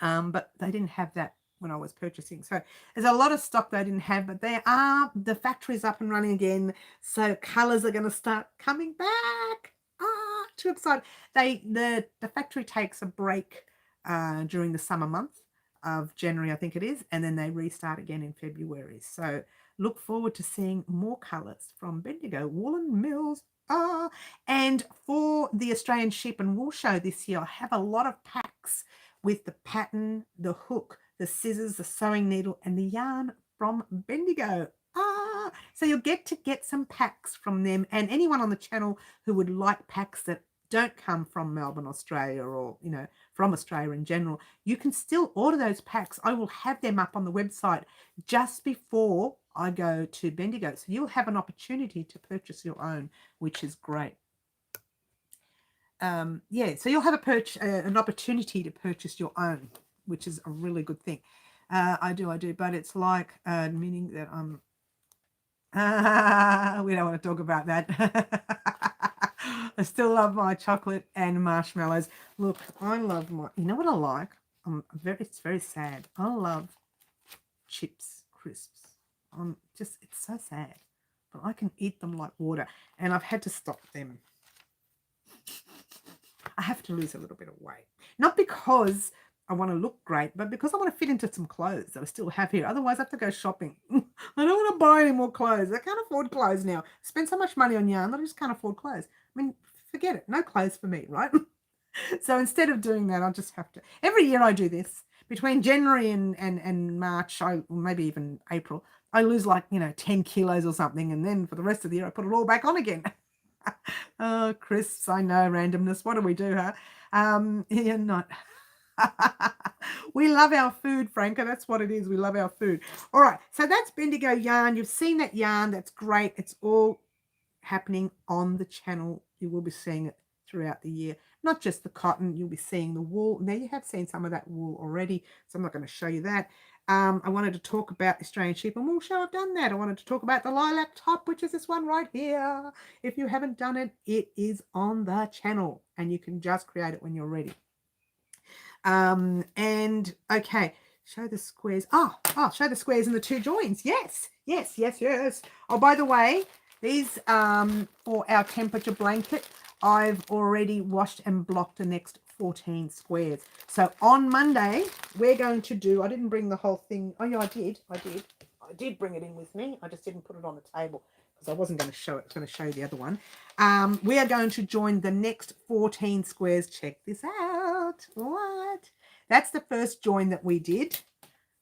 But they didn't have that when I was purchasing. So there's a lot of stock they didn't have, but the factory's up and running again. So colors are going to start coming back. Too excited. The factory takes a break during the summer month of January, I think it is, and then they restart again in February. So look forward to seeing more colors from Bendigo Woolen Mills. And for the Australian Sheep and Wool Show this year, I have a lot of packs with the pattern, the hook, the scissors, the sewing needle, and the yarn from Bendigo. So you'll get some packs from them, and anyone on the channel who would like packs that don't come from Melbourne, Australia, or, you know, from Australia in general, you can still order those packs. I will have them up on the website just before I go to Bendigo. So you'll have an opportunity to purchase your own, which is great. Yeah, so you'll have an opportunity to purchase your own, which is a really good thing. I do, but it's like meaning that we don't want to talk about that. I still love my chocolate and marshmallows. Look, I love you know what I like? It's very sad. I love chips, crisps. It's so sad, but I can eat them like water, and I've had to stop them. I have to lose a little bit of weight. Not because I want to look great, but because I want to fit into some clothes that I still have here. Otherwise, I have to go shopping. I don't want to buy any more clothes. I can't afford clothes now. I spend so much money on yarn that I just can't afford clothes. I mean, forget it. No clothes for me, right? So instead of doing that, I'll just have to. Every year I do this. Between January and March, or maybe even April, I lose like, 10 kilos or something. And then for the rest of the year, I put it all back on again. Oh, crisps, I know, randomness. What do we do, huh? You're not. We love our food, Franca. That's what it is. We love our food. All right, so that's Bendigo yarn. You've seen that yarn. That's great. It's all happening on the channel. You will be seeing it throughout the year. Not just the cotton. You'll be seeing the wool. Now, you have seen some of that wool already, so I'm not going to show you that. I wanted to talk about Australian sheep and wool show. I've done that. I wanted to talk about the lilac top, which is this one right here. If you haven't done it, it is on the channel, and you can just create it when you're ready. And okay, show the squares. Show the squares and the two joins. Yes. Oh, by the way, these for our temperature blanket, I've already washed and blocked the next 14 squares. So on Monday, we're going to do, I didn't bring the whole thing. Oh yeah, I did bring it in with me. I just didn't put it on the table because I wasn't going to show it. I was going to show you the other one. We are going to join the next 14 squares. Check this out. What? That's the first join that we did.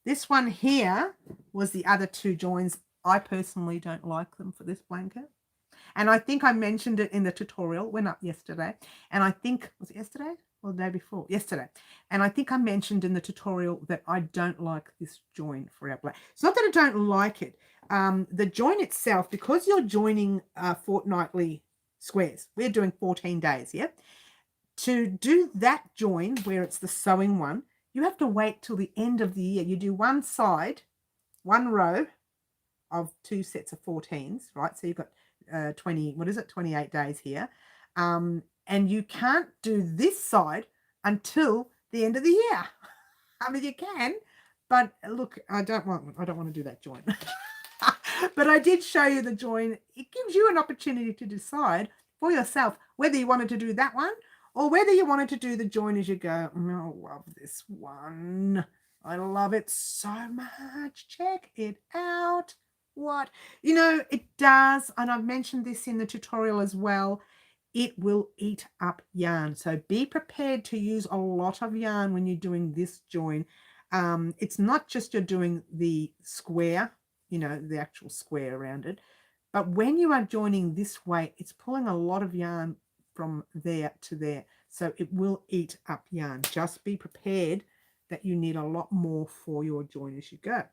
This one here was the other two joins. I personally don't like them for this blanket. And I think I mentioned it in the tutorial. Went up yesterday. And I think, was it yesterday or the day before? Yesterday. And I think I mentioned in the tutorial that I don't like this join for our blanket. It's not that I don't like it. The join itself, because you're joining fortnightly squares, we're doing 14 days, yeah? To do that join, where it's the sewing one, you have to wait till the end of the year. You do one side, one row of two sets of 14s, right? So you've got 28 days here. And you can't do this side until the end of the year. I mean, you can, but look, I don't want to do that join. But I did show you the join. It gives you an opportunity to decide for yourself whether you wanted to do that one or whether you wanted to do the join as you go. Oh, I love this one. I love it so much. Check it out. What? It does, and I've mentioned this in the tutorial as well, it will eat up yarn. So be prepared to use a lot of yarn when you're doing this join. It's not just you're doing the square, the actual square around it, but when you are joining this way, it's pulling a lot of yarn from there to there. So it will eat up yarn. Just be prepared that you need a lot more for your join as you go.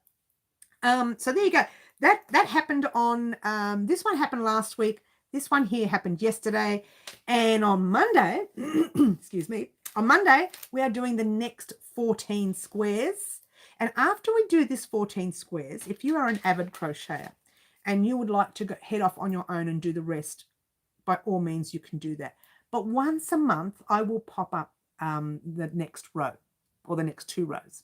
So there you go. That happened on, this one happened last week. This one here happened yesterday. And on Monday, excuse me, on Monday, we are doing the next 14 squares. And after we do this 14 squares, if you are an avid crocheter and you would like to head off on your own and do the rest, by all means, you can do that. But once a month, I will pop up the next row or the next two rows.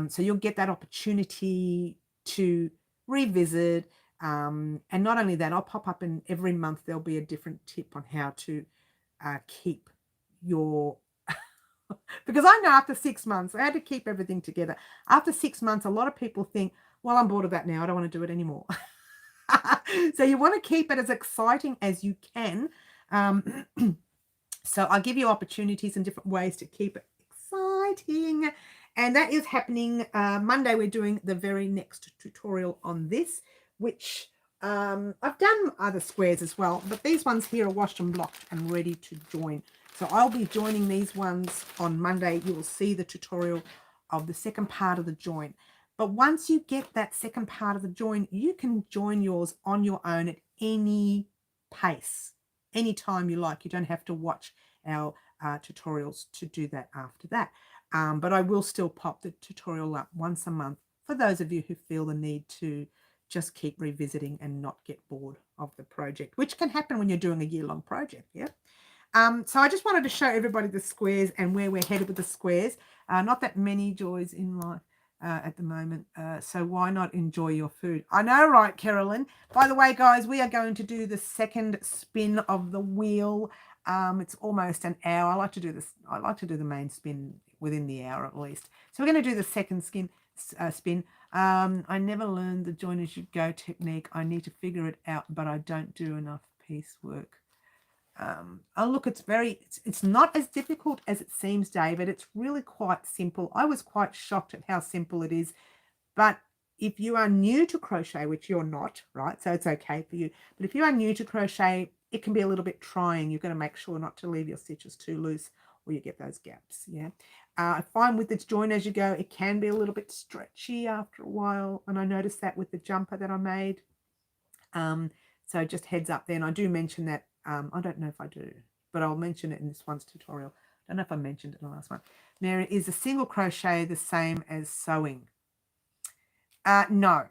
So you'll get that opportunity to revisit. And not only that, I'll pop up in every month. There'll be a different tip on how to keep your... because I know after 6 months, I had to keep everything together. After 6 months, a lot of people think, well, I'm bored of that now. I don't want to do it anymore. So you want to keep it as exciting as you can. So I'll give you opportunities and different ways to keep it exciting. And that is happening Monday. We're doing the very next tutorial on this, which I've done other squares as well, but these ones here are washed and blocked and ready to join. So I'll be joining these ones on Monday. You will see the tutorial of the second part of the join. But once you get that second part of the join, you can join yours on your own at any pace, anytime you like. You don't have to watch our tutorials to do that after that. But I will still pop the tutorial up once a month for those of you who feel the need to just keep revisiting and not get bored of the project, which can happen when you're doing a year-long project. Yeah. So I just wanted to show everybody the squares and where we're headed with the squares. Not that many joys in life at the moment, so why not enjoy your food? I know, right, Carolyn? By the way, guys, we are going to do the second spin of the wheel. It's almost an hour. I like to do this. I like to do the main spin within the hour at least. So we're going to do the second spin. I never learned the join as you go technique. I need to figure it out, but I don't do enough piecework. Oh look, it's not as difficult as it seems, David. It's really quite simple. I was quite shocked at how simple it is. But if you are new to crochet, which you're not, right, so it's okay for you, but if you are new to crochet, it can be a little bit trying. You've got to make sure not to leave your stitches too loose or you get those gaps. Yeah, I find with this join as you go, it can be a little bit stretchy after a while, and I noticed that with the jumper that I made. So just heads up there, and I do mention that. I don't know if I do, but I'll mention it in this one's tutorial. I don't know if I mentioned it in the last one. Now, is a single crochet the same as sewing? No,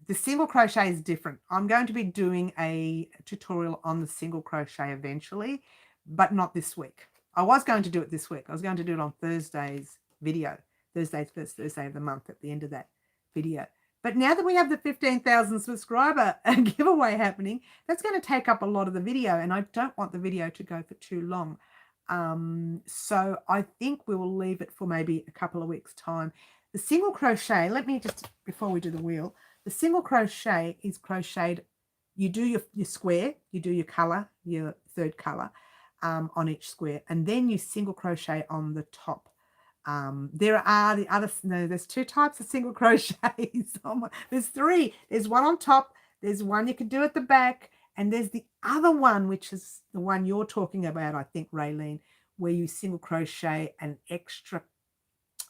the single crochet is different. I'm going to be doing a tutorial on the single crochet eventually, but not this week. I was going to do it this week. I was going to do it on Thursday's video, Thursday's first Thursday of the month at the end of that video. But now that we have the 15,000 subscriber giveaway happening, that's going to take up a lot of the video, and I don't want the video to go for too long. So I think we will leave it for maybe a couple of weeks' time. The single crochet, let me just, before we do the wheel, the single crochet is crocheted. You do your square, you do your color, your third color on each square, and then you single crochet on the top. There are the other, no, there's two types of single crochets. There's three. There's one on top, there's one you can do at the back, and there's the other one, which is the one you're talking about, I think, Raylene, where you single crochet an extra.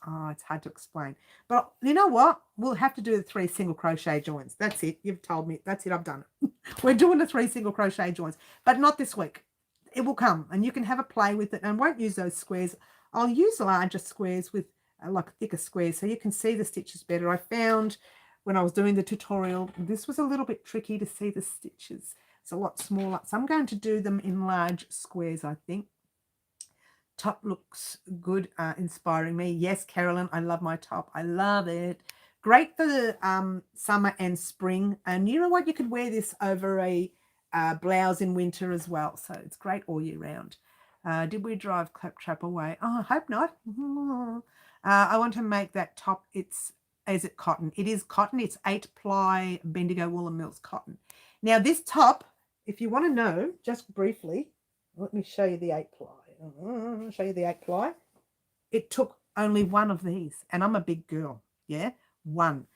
Oh, it's hard to explain. But you know what? We'll have to do the 3 single crochet joins. That's it. You've told me. That's it. I've done it. We're doing the 3 single crochet joins, but not this week. It will come, and you can have a play with it, and won't use those squares. I'll use larger squares with like thicker squares so you can see the stitches better. I found when I was doing the tutorial, this was a little bit tricky to see the stitches. It's a lot smaller. So I'm going to do them in large squares, I think. Top looks good, inspiring me. Yes, Carolyn, I love my top. I love it. Great for the summer and spring. And you know what? You could wear this over a blouse in winter as well. So it's great all year round. Did we drive Claptrap away? Oh, I hope not. I want to make that top. Is it cotton? It is cotton. It's 8-ply Bendigo Woolen Mills cotton. Now this top, if you want to know, just briefly, let me show you the 8-ply. I'll show you the 8-ply. It took only one of these, and I'm a big girl. Yeah, one.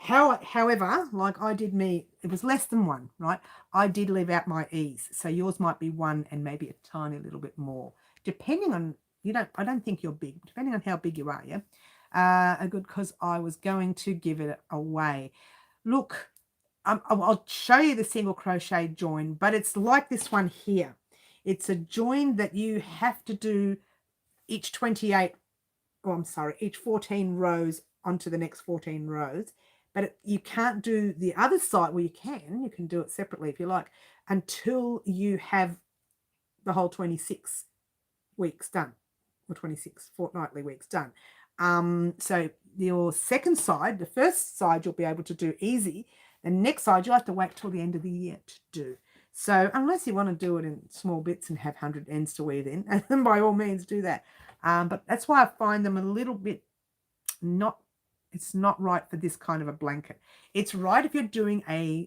However, like I did it was less than one, right? I did leave out my ease. So yours might be one and maybe a tiny little bit more. Depending on, I don't think you're big, depending on how big you are, yeah? Good, because I was going to give it away. Look, I'll show you the single crochet join, but it's like this one here. It's a join that you have to do each 14 rows onto the next 14 rows. But you can't do the other side. Well, you can do it separately if you like, until you have the whole 26 weeks done, or 26 fortnightly weeks done. So your second side, the first side, you'll be able to do easy. The next side, you'll have to wait till the end of the year to do. So unless you want to do it in small bits and have 100 ends to weave in, and then by all means do that. But that's why I find them a little bit it's not right for this kind of a blanket. It's right if you're doing a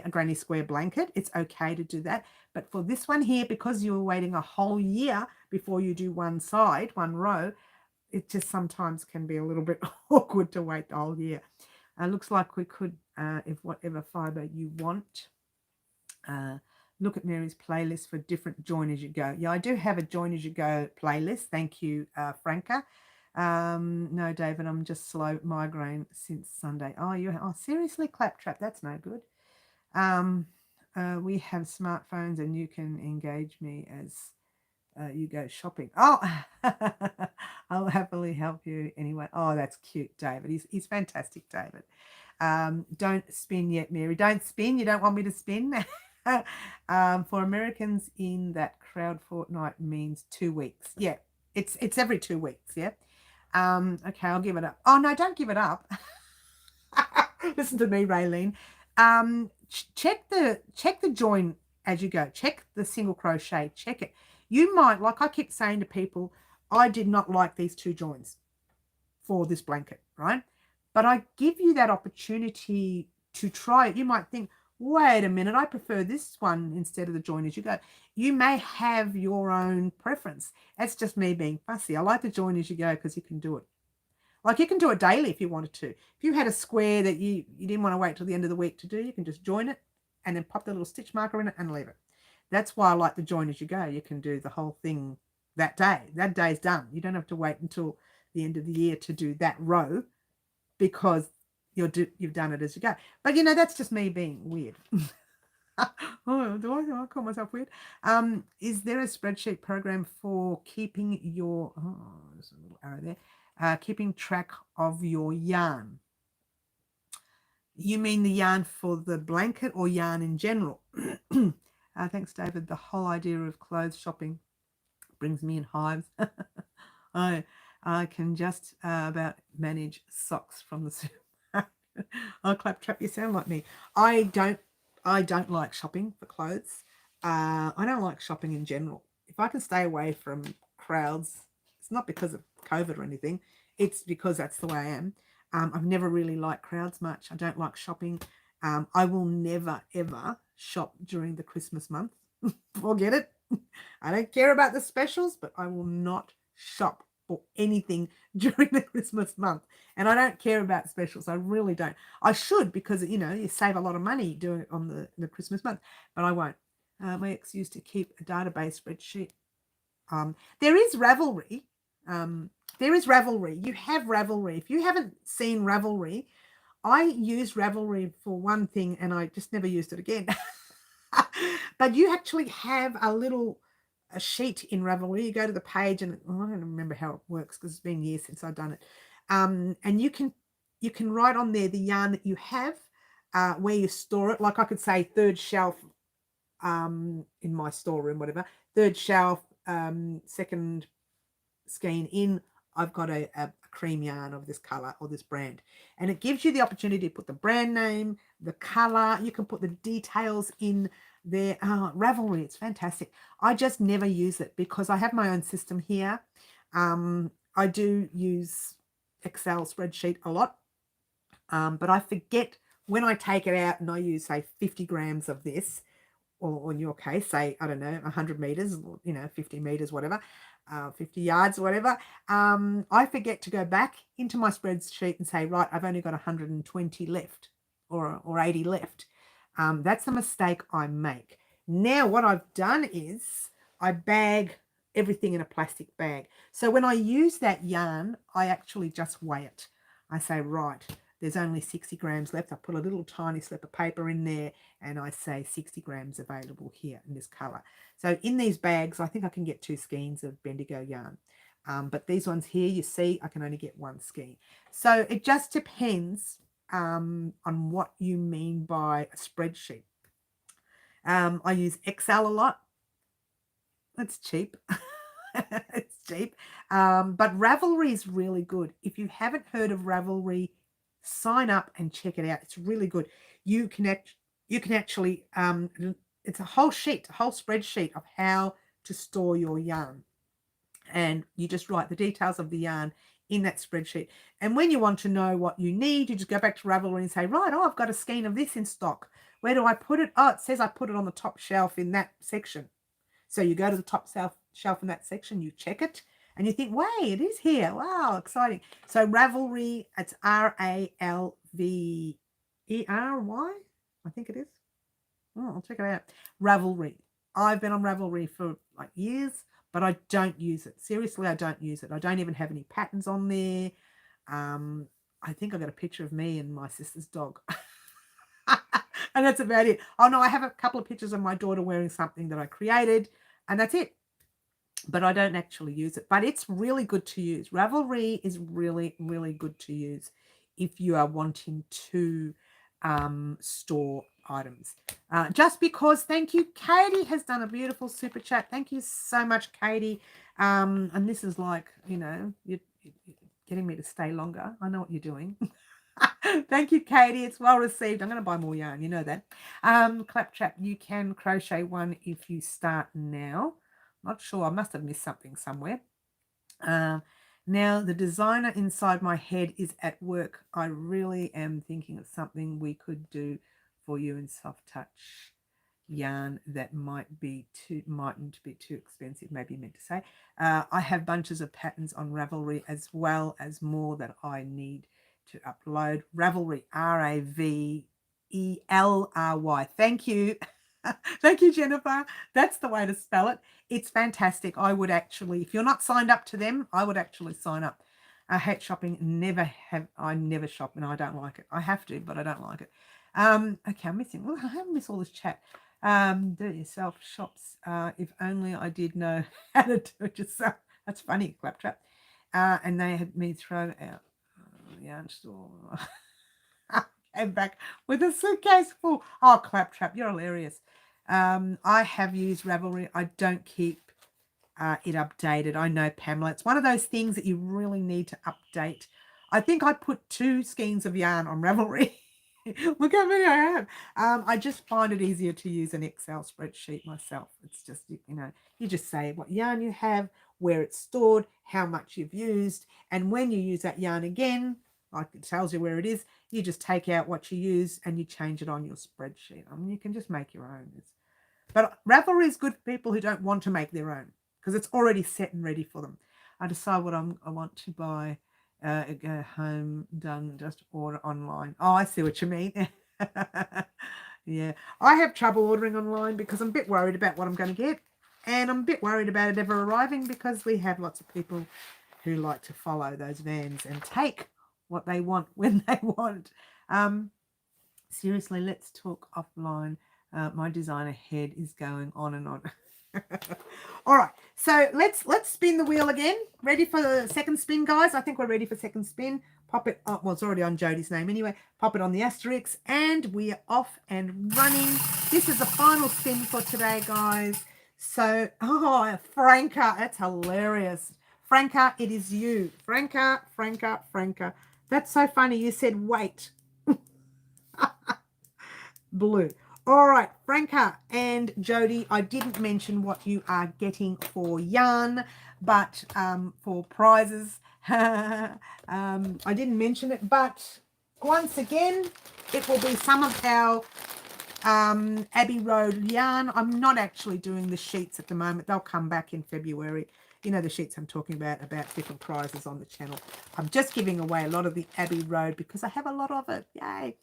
granny square blanket. It's okay to do that. But for this one here, because you're waiting a whole year before you do one side, one row, it just sometimes can be a little bit awkward to wait the whole year. Looks like we could, if whatever fiber you want, Look at Mary's playlist for different join as you go. Yeah, I do have a join as you go playlist. Thank you, Franca. No, David, I'm just slow migraine since Sunday. Oh, seriously, Claptrap, that's no good. We have smartphones and you can engage me as you go shopping. Oh, I'll happily help you anyway. Oh, that's cute, David. He's fantastic, David. Don't spin yet, Mary. Don't spin. You don't want me to spin. For Americans in that crowd fortnight means 2 weeks. Yeah, it's every 2 weeks. Yeah. Okay, I'll give it up. Oh no, don't give it up. Listen to me, Raylene. Check the join as you go. Check the single crochet. Check it. You might, like I keep saying to people, I did not like these 2 joins for this blanket, right? But I give you that opportunity to try it. You might think, wait a minute, I prefer this one instead of the join as you go. You may have your own preference. That's just me being fussy. I like the join as you go because you can do it. Like you can do it daily if you wanted to. If you had a square that you didn't want to wait till the end of the week to do, you can just join it and then pop the little stitch marker in it and leave it. That's why I like the join as you go. You can do the whole thing that day. That day's done. You don't have to wait until the end of the year to do that row because you've done it as you go. But that's just me being weird. Oh, do I call myself weird? Is there a spreadsheet program for keeping your there's a little arrow there, keeping track of your yarn? You mean the yarn for the blanket or yarn in general? Thanks, David. The whole idea of clothes shopping brings me in hives. I can just about manage socks from the supermarket. Oh, Claptrap, you sound like me. I don't like shopping for clothes. I don't like shopping in general. If I can stay away from crowds, it's not because of COVID or anything. It's because that's the way I am. I've never really liked crowds much. I don't like shopping. I will never, ever shop during the Christmas month. Forget it. I don't care about the specials, but I will not shop for anything during the Christmas month. And I don't care about specials. I really don't. I should because, you save a lot of money doing it on the Christmas month, but I won't. My ex used to keep a database spreadsheet. There is Ravelry. You have Ravelry. If you haven't seen Ravelry, I use Ravelry for one thing and I just never used it again. But you actually have a sheet in Ravelry. You go to the page and I don't remember how it works because it's been years since I've done it. And you can write on there the yarn that you have, where you store it. Like I could say 3rd shelf in my storeroom, whatever. 3rd shelf, 2nd skein in. I've got a cream yarn of this color or this brand, and it gives you the opportunity to put the brand name, the color. You can put the details in there. Ravelry, it's fantastic. I just never use it because I have my own system here. I do use Excel spreadsheet a lot, but I forget when I take it out and I use, say, 50 grams of this, or in your case, say, I don't know, 100 meters, 50 meters, whatever, 50 yards, whatever. I forget to go back into my spreadsheet and say, right, I've only got 120 left or 80 left. That's a mistake I make. Now, what I've done is I bag everything in a plastic bag. So when I use that yarn, I actually just weigh it. I say, right, there's only 60 grams left. I put a little tiny slip of paper in there and I say 60 grams available here in this color. So in these bags, I think I can get 2 skeins of Bendigo yarn. But these ones here, you see, I can only get 1 skein. So it just depends on what you mean by a spreadsheet. I use Excel a lot. It's cheap. It's cheap. But Ravelry is really good. If you haven't heard of Ravelry, sign up and check it out. It's really good. You can actually, it's a whole spreadsheet of how to store your yarn. And you just write the details of the yarn in that spreadsheet. And when you want to know what you need, you just go back to Ravelry and say, right, I've got a skein of this in stock. Where do I put it? Oh, it says I put it on the top shelf in that section. So you go to the top shelf in that section, you check it, and you think, wait, it is here. Wow, exciting. So Ravelry, it's Ravelry, I think it is. Oh, check it out. Ravelry. I've been on Ravelry for like years, but I don't use it. Seriously, I don't use it. I don't even have any patterns on there. I think I got a picture of me and my sister's dog. And that's about it. Oh no, I have a couple of pictures of my daughter wearing something that I created, and that's it. But I don't actually use it. But it's really good to use. Ravelry is really, really good to use if you are wanting to store items. Just because, thank you, Katie has done a beautiful super chat. Thank you so much, Katie. And this is like, you know, you're getting me to stay longer. I know what you're doing. Thank you, Katie. It's well received. I'm going to buy more yarn. You know that. Claptrap, you can crochet one if you start now. Not sure. I must have missed something somewhere. Now, the designer inside my head is at work. I really am thinking of something we could do for you in soft touch yarn that mightn't be too expensive, maybe you meant to say. I have bunches of patterns on Ravelry as well as more that I need to upload. Ravelry, Ravelry. Thank you. Thank you, Jennifer. That's the way to spell it. It's fantastic. I would actually, if you're not signed up to them, I would actually sign up. I hate shopping. I never shop and I don't like it. I have to, but I don't like it. Okay, I'm missing. I haven't missed all this chat. Do it yourself shops. If only I did know how to do it yourself. That's funny, Claptrap. And they had me throw out yarn store. Came back with a suitcase full. Oh, Claptrap, you're hilarious. I have used Ravelry. I don't keep it updated. I know, Pamela. It's one of those things that you really need to update. I think I put 2 skeins of yarn on Ravelry. Look how many I have. I just find it easier to use an Excel spreadsheet myself. It's just, you know, you just say what yarn you have, where it's stored, how much you've used, and when you use that yarn again, like it tells you where it is, you just take out what you use and you change it on your spreadsheet. I mean, you can just make your own. But Ravelry is good for people who don't want to make their own because it's already set and ready for them. I decide what I want to buy. Go home, done, just order online. Oh, I see what you mean. Yeah, I have trouble ordering online because I'm a bit worried about what I'm going to get. And I'm a bit worried about it ever arriving because we have lots of people who like to follow those vans and take what they want when they want. Seriously, let's talk offline. My designer head is going on and on. All right, so let's spin the wheel again. Ready for the second spin, guys? I think we're ready for second spin. Pop it. Oh, well, it's already on Jodie's name anyway. Pop it on the asterisk, and we are off and running. This is the final spin for today, guys. So, oh, Franca, that's hilarious. Franca, it is you. Franca. That's so funny. You said wait. Blue. All right, Franca and Jodie, I didn't mention what you are getting for yarn, but for prizes, I didn't mention it, but once again, it will be some of our Abbey Road yarn. I'm not actually doing the sheets at the moment. They'll come back in February. You know the sheets I'm talking about different prizes on the channel. I'm just giving away a lot of the Abbey Road because I have a lot of it. Yay.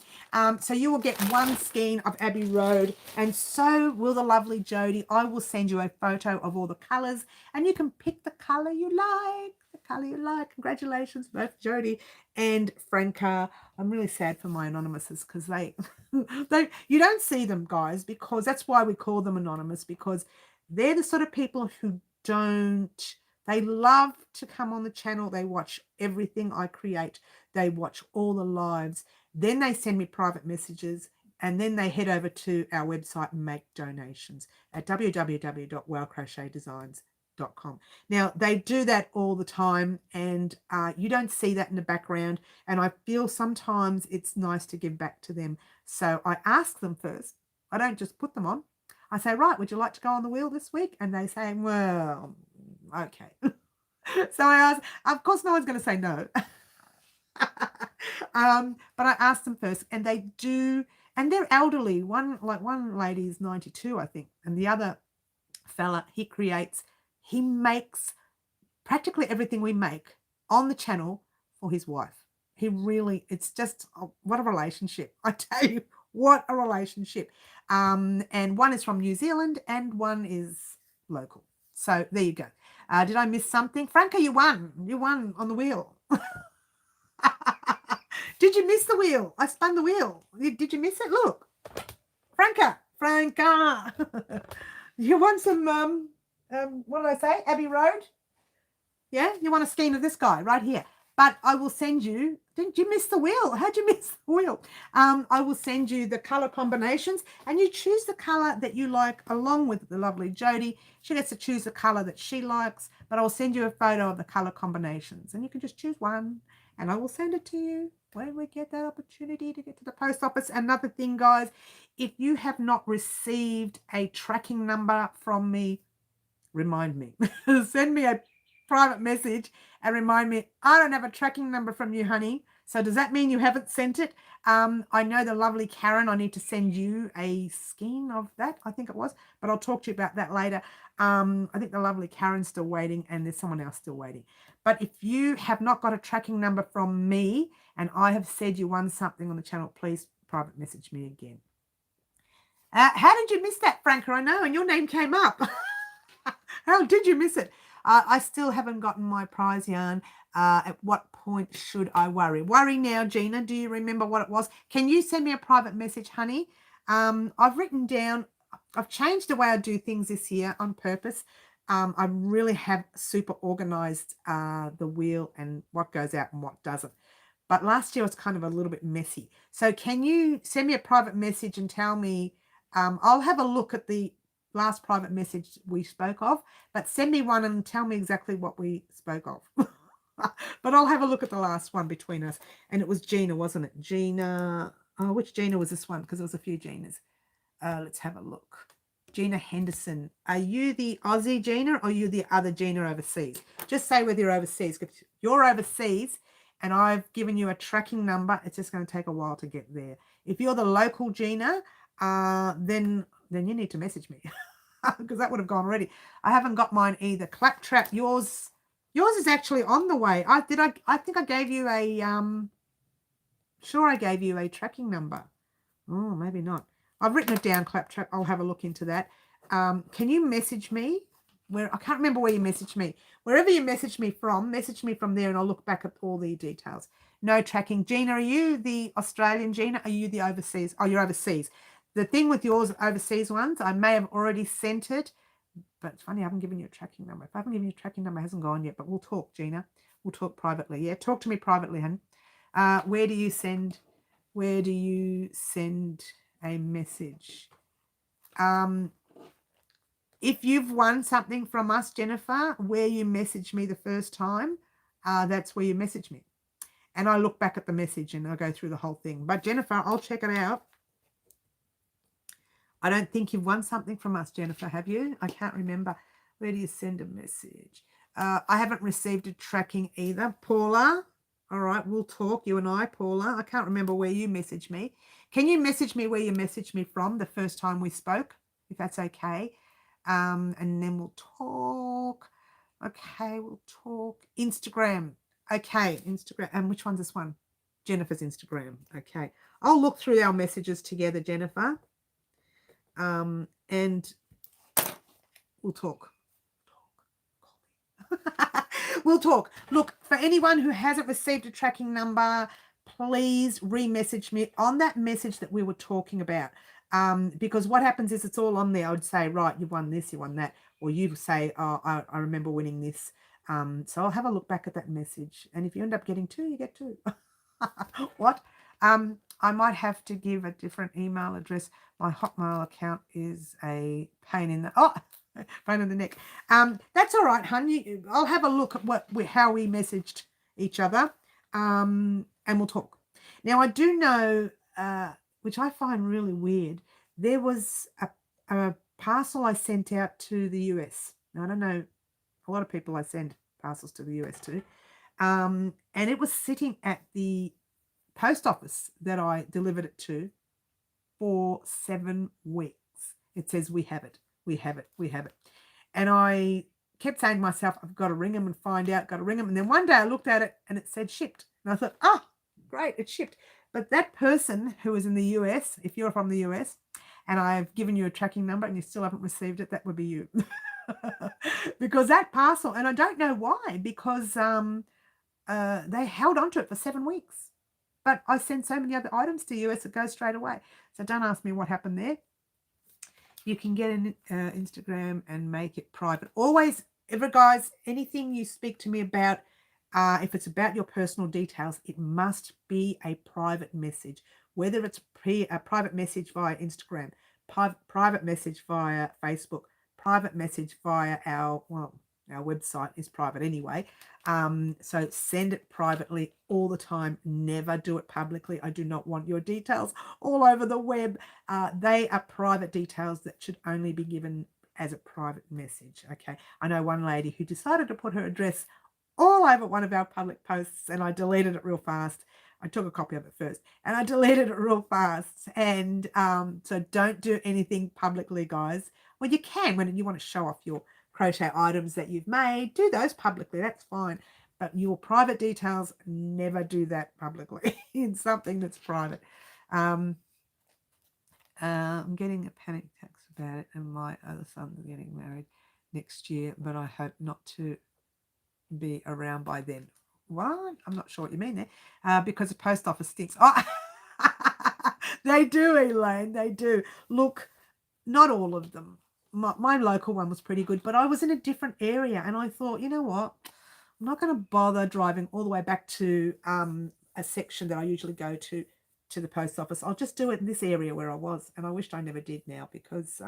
So you will get 1 skein of Abbey Road, and so will the lovely Jodie. I will send you a photo of all the colours, and you can pick the colour you like. Congratulations, both Jodie and Franca. I'm really sad for my anonymouses because you don't see them, guys, because that's why we call them anonymous, because they're the sort of people who they love to come on the channel. They watch everything I create. They watch all the lives. Then they send me private messages, and then they head over to our website and make donations at www.wowcrochetdesigns.com. Now, they do that all the time, and you don't see that in the background, and I feel sometimes it's nice to give back to them. So I ask them first. I don't just put them on. I say, right, would you like to go on the wheel this week? And they say, well, okay. So I ask, of course, no one's going to say no. But I asked them first, and they do, and they're elderly. One lady is 92, I think, and the other fella, he makes practically everything we make on the channel for his wife. It's just, what a relationship. I tell you, what a relationship. And one is from New Zealand and one is local. So there you go. Did I miss something? Franca, you won. You won on the wheel. Did you miss the wheel? I spun the wheel. Did you miss it? Look. Franca. You want some, what did I say? Abbey Road? Yeah, you want a skein of this guy right here. But I will send you, didn't you miss the wheel? How'd you miss the wheel? I will send you the color combinations and you choose the color that you like along with the lovely Jody. She gets to choose the color that she likes, but I will send you a photo of the color combinations and you can just choose one and I will send it to you when we get that opportunity to get to the post office. Another thing, guys, if you have not received a tracking number from me, remind me. Send me a private message and remind me, I don't have a tracking number from you, honey. So does that mean you haven't sent it? I know the lovely Karen, I need to send you a skein of that, I think it was, but I'll talk to you about that later. I think the lovely Karen's still waiting and there's someone else still waiting. But if you have not got a tracking number from me and I have said you won something on the channel, please private message me again. How did you miss that, Franca? I know, and your name came up. How did you miss it? I still haven't gotten my prize yarn. At what point should I worry? Worry now, Gina. Do you remember what it was? Can you send me a private message, honey? I've written down, I've changed the way I do things this year on purpose. I really have super organized the wheel and what goes out and what doesn't. But last year was kind of a little bit messy. So can you send me a private message and tell me, I'll have a look at the last private message we spoke of, but send me one and tell me exactly what we spoke of. But I'll have a look at the last one between us. And it was Gina, wasn't it? Gina. Oh, which Gina was this one? Because there was a few Ginas. Let's have a look. Gina Henderson. Are you the Aussie Gina or are you the other Gina overseas? Just say whether you're overseas. If you're overseas and I've given you a tracking number, it's just going to take a while to get there. If you're the local Gina, then you need to message me because that would have gone already. I haven't got mine either. Claptrap, yours is actually on the way. I think I gave you a sure I gave you a tracking number. Oh, maybe not. I've written it down, Claptrap. I'll have a look into that. Can you message me? I can't remember where you messaged me. Wherever you message me from there and I'll look back at all the details. No tracking. Gina, are you the Australian Gina? Are you the overseas? Oh, you're overseas. The thing with yours overseas ones, I may have already sent it, but it's funny, I haven't given you a tracking number. If I haven't given you a tracking number, it hasn't gone yet, but we'll talk, Gina. We'll talk privately. Yeah, talk to me privately, hun. Where do you send a message? If you've won something from us, Jennifer, where you messaged me the first time, that's where you message me. And I look back at the message and I go through the whole thing. But Jennifer, I'll check it out. I don't think you've won something from us, Jennifer, have you? I can't remember. Where do you send a message? I haven't received a tracking either. Paula, all right, we'll talk, you and I, Paula. I can't remember where you messaged me. Can you message me where you messaged me from the first time we spoke, if that's okay? And then we'll talk. Okay, we'll talk. Instagram. Okay, Instagram. And which one's this one? Jennifer's Instagram. Okay. I'll look through our messages together, Jennifer. And we'll talk. We'll talk. Look, for anyone who hasn't received a tracking number, please re-message me on that message that we were talking about. Because what happens is it's all on there. I would say, right, you won this, you won that. Or you say, oh, I remember winning this. So I'll have a look back at that message. And if you end up getting two, you get two. What? I might have to give a different email address. My Hotmail account is a pain in the neck. That's all right, honey. I'll have a look at how we messaged each other, and we'll talk. Now, I do know, which I find really weird, there was a parcel I sent out to the US. Now, I don't know, a lot of people I send parcels to the US to, and it was sitting at the post office that I delivered it to for 7 weeks. It says, we have it, we have it, we have it. And I kept saying to myself, I've got to ring them and find out, got to ring them. And then one day I looked at it and it said shipped. And I thought, great, it's shipped. But that person who was in the US, if you're from the US, and I've given you a tracking number and you still haven't received it, that would be you. Because that parcel, and I don't know why, because they held onto it for 7 weeks. But I send so many other items to US, it goes straight away. So don't ask me what happened there. You can get an Instagram and make it private. Always, ever guys, anything you speak to me about, if it's about your personal details, it must be a private message. Whether it's a private message via Instagram, private message via Facebook, private message via our website is private anyway. So send it privately all the time. Never do it publicly. I do not want your details all over the web. They are private details that should only be given as a private message. Okay. I know one lady who decided to put her address all over one of our public posts, and I deleted it real fast. I took a copy of it first and I deleted it real fast. And so don't do anything publicly, guys. Well, you can when you want to show off your crochet items that you've made. Do those publicly, that's fine. But your private details, never do that publicly in something that's private. I'm getting a panic attacks about it, and my other son's getting married next year, but I hope not to be around by then. What? I'm not sure what you mean there. Because the post office stinks. Oh, they do, Elaine. They do. Look, not all of them. My local one was pretty good, but I was in a different area, and I thought, you know what? I'm not going to bother driving all the way back to a section that I usually go to the post office. I'll just do it in this area where I was, and I wished I never did now because,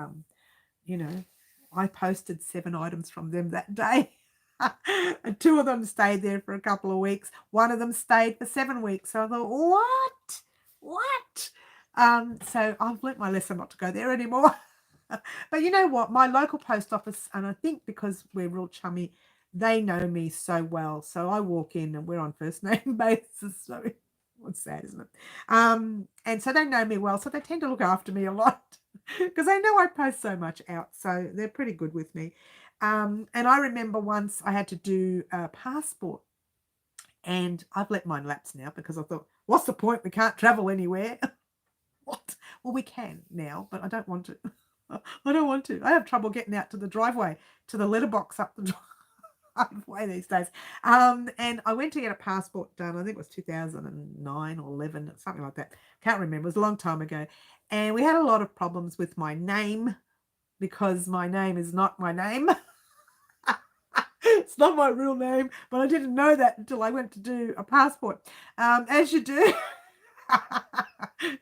you know, I posted 7 items from them that day. And 2 of them stayed there for a couple of weeks. One of them stayed for 7 weeks. So I thought, what? So I've learnt my lesson not to go there anymore. But you know what? My local post office, and I think because we're real chummy, they know me so well. So I walk in and we're on first name basis. So it's sad, isn't it? And so they know me well. So they tend to look after me a lot because they know I post so much out. So they're pretty good with me. And I remember once I had to do a passport, and I've let mine lapse now because I thought, what's the point? We can't travel anywhere. What? Well, we can now, but I don't want to. I don't want to. I have trouble getting out to the driveway, to the letterbox up the driveway these days. And I went to get a passport done. I think it was 2009 or 11, something like that. Can't remember. It was a long time ago. And we had a lot of problems with my name because my name is not my name. It's not my real name, but I didn't know that until I went to do a passport. As you do.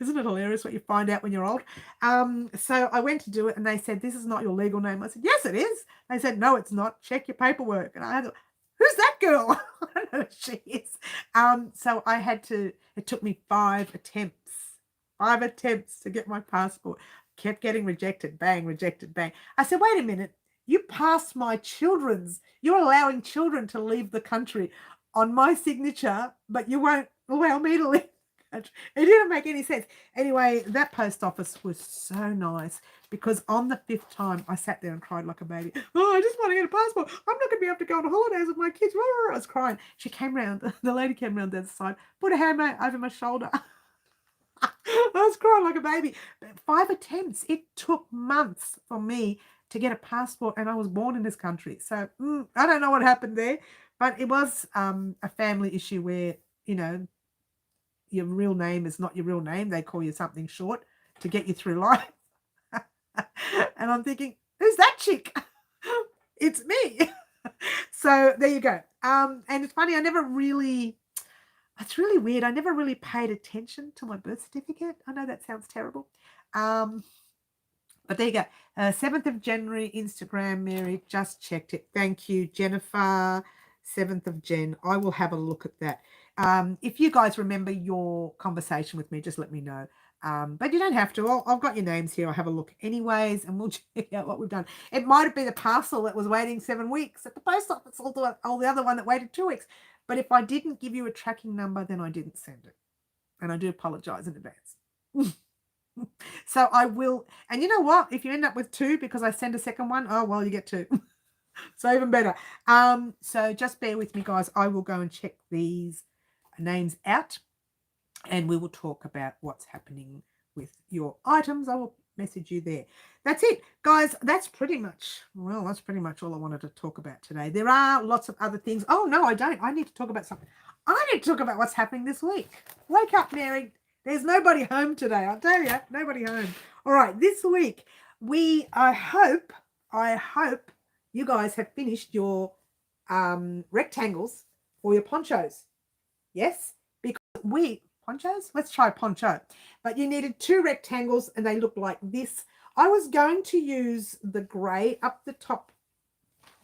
Isn't it hilarious what you find out when you're old? So I went to do it and they said, this is not your legal name. I said, yes, it is. They said, no, it's not. Check your paperwork. And I thought, who's that girl? I don't know who she is. So I had to, it took me 5 attempts to get my passport. Kept getting rejected, bang, rejected, bang. I said, wait a minute. You passed my children's. You're allowing children to leave the country on my signature, but you won't allow me to leave. It didn't make any sense. Anyway, that post office was so nice because on the 5th time, I sat there and cried like a baby. Oh, I just want to get a passport. I'm not going to be able to go on holidays with my kids. I was crying. She came round. The lady came round the other side, put her hand over my shoulder. I was crying like a baby. But 5 attempts. It took months for me to get a passport, and I was born in this country. So I don't know what happened there, but it was a family issue where, you know, your real name is not your real name. They call you something short to get you through life. And I'm thinking, who's that chick? It's me. So there you go. And it's funny, it's really weird. I never really paid attention to my birth certificate. I know that sounds terrible. But there you go. 7th of January, Instagram, Mary, just checked it. Thank you, Jennifer. 7th of Jan. I will have a look at that. If you guys remember your conversation with me, just let me know. But you don't have to. I've got your names here. I'll have a look anyways, and we'll check out what we've done. It might have been a parcel that was waiting 7 weeks at the post office, or the other one that waited 2 weeks. But if I didn't give you a tracking number, then I didn't send it. And I do apologize in advance. So I will. And you know what? If you end up with 2 because I send a second one, oh, well, you get 2. So even better. So just bear with me, guys. I will go and check these names out, and we will talk about what's happening with your items. I will message you there. That's it, guys. That's pretty much, well, that's pretty much all I wanted to talk about today. There are lots of other things. Oh, no, I don't. I need to talk about something. I need to talk about what's happening this week. Wake up, Mary. There's nobody home today. I'll tell you, nobody home. All right, this week, I hope you guys have finished your rectangles for your ponchos. Yes, because ponchos? Let's try poncho. But you needed 2 rectangles and they look like this. I was going to use the grey up the top.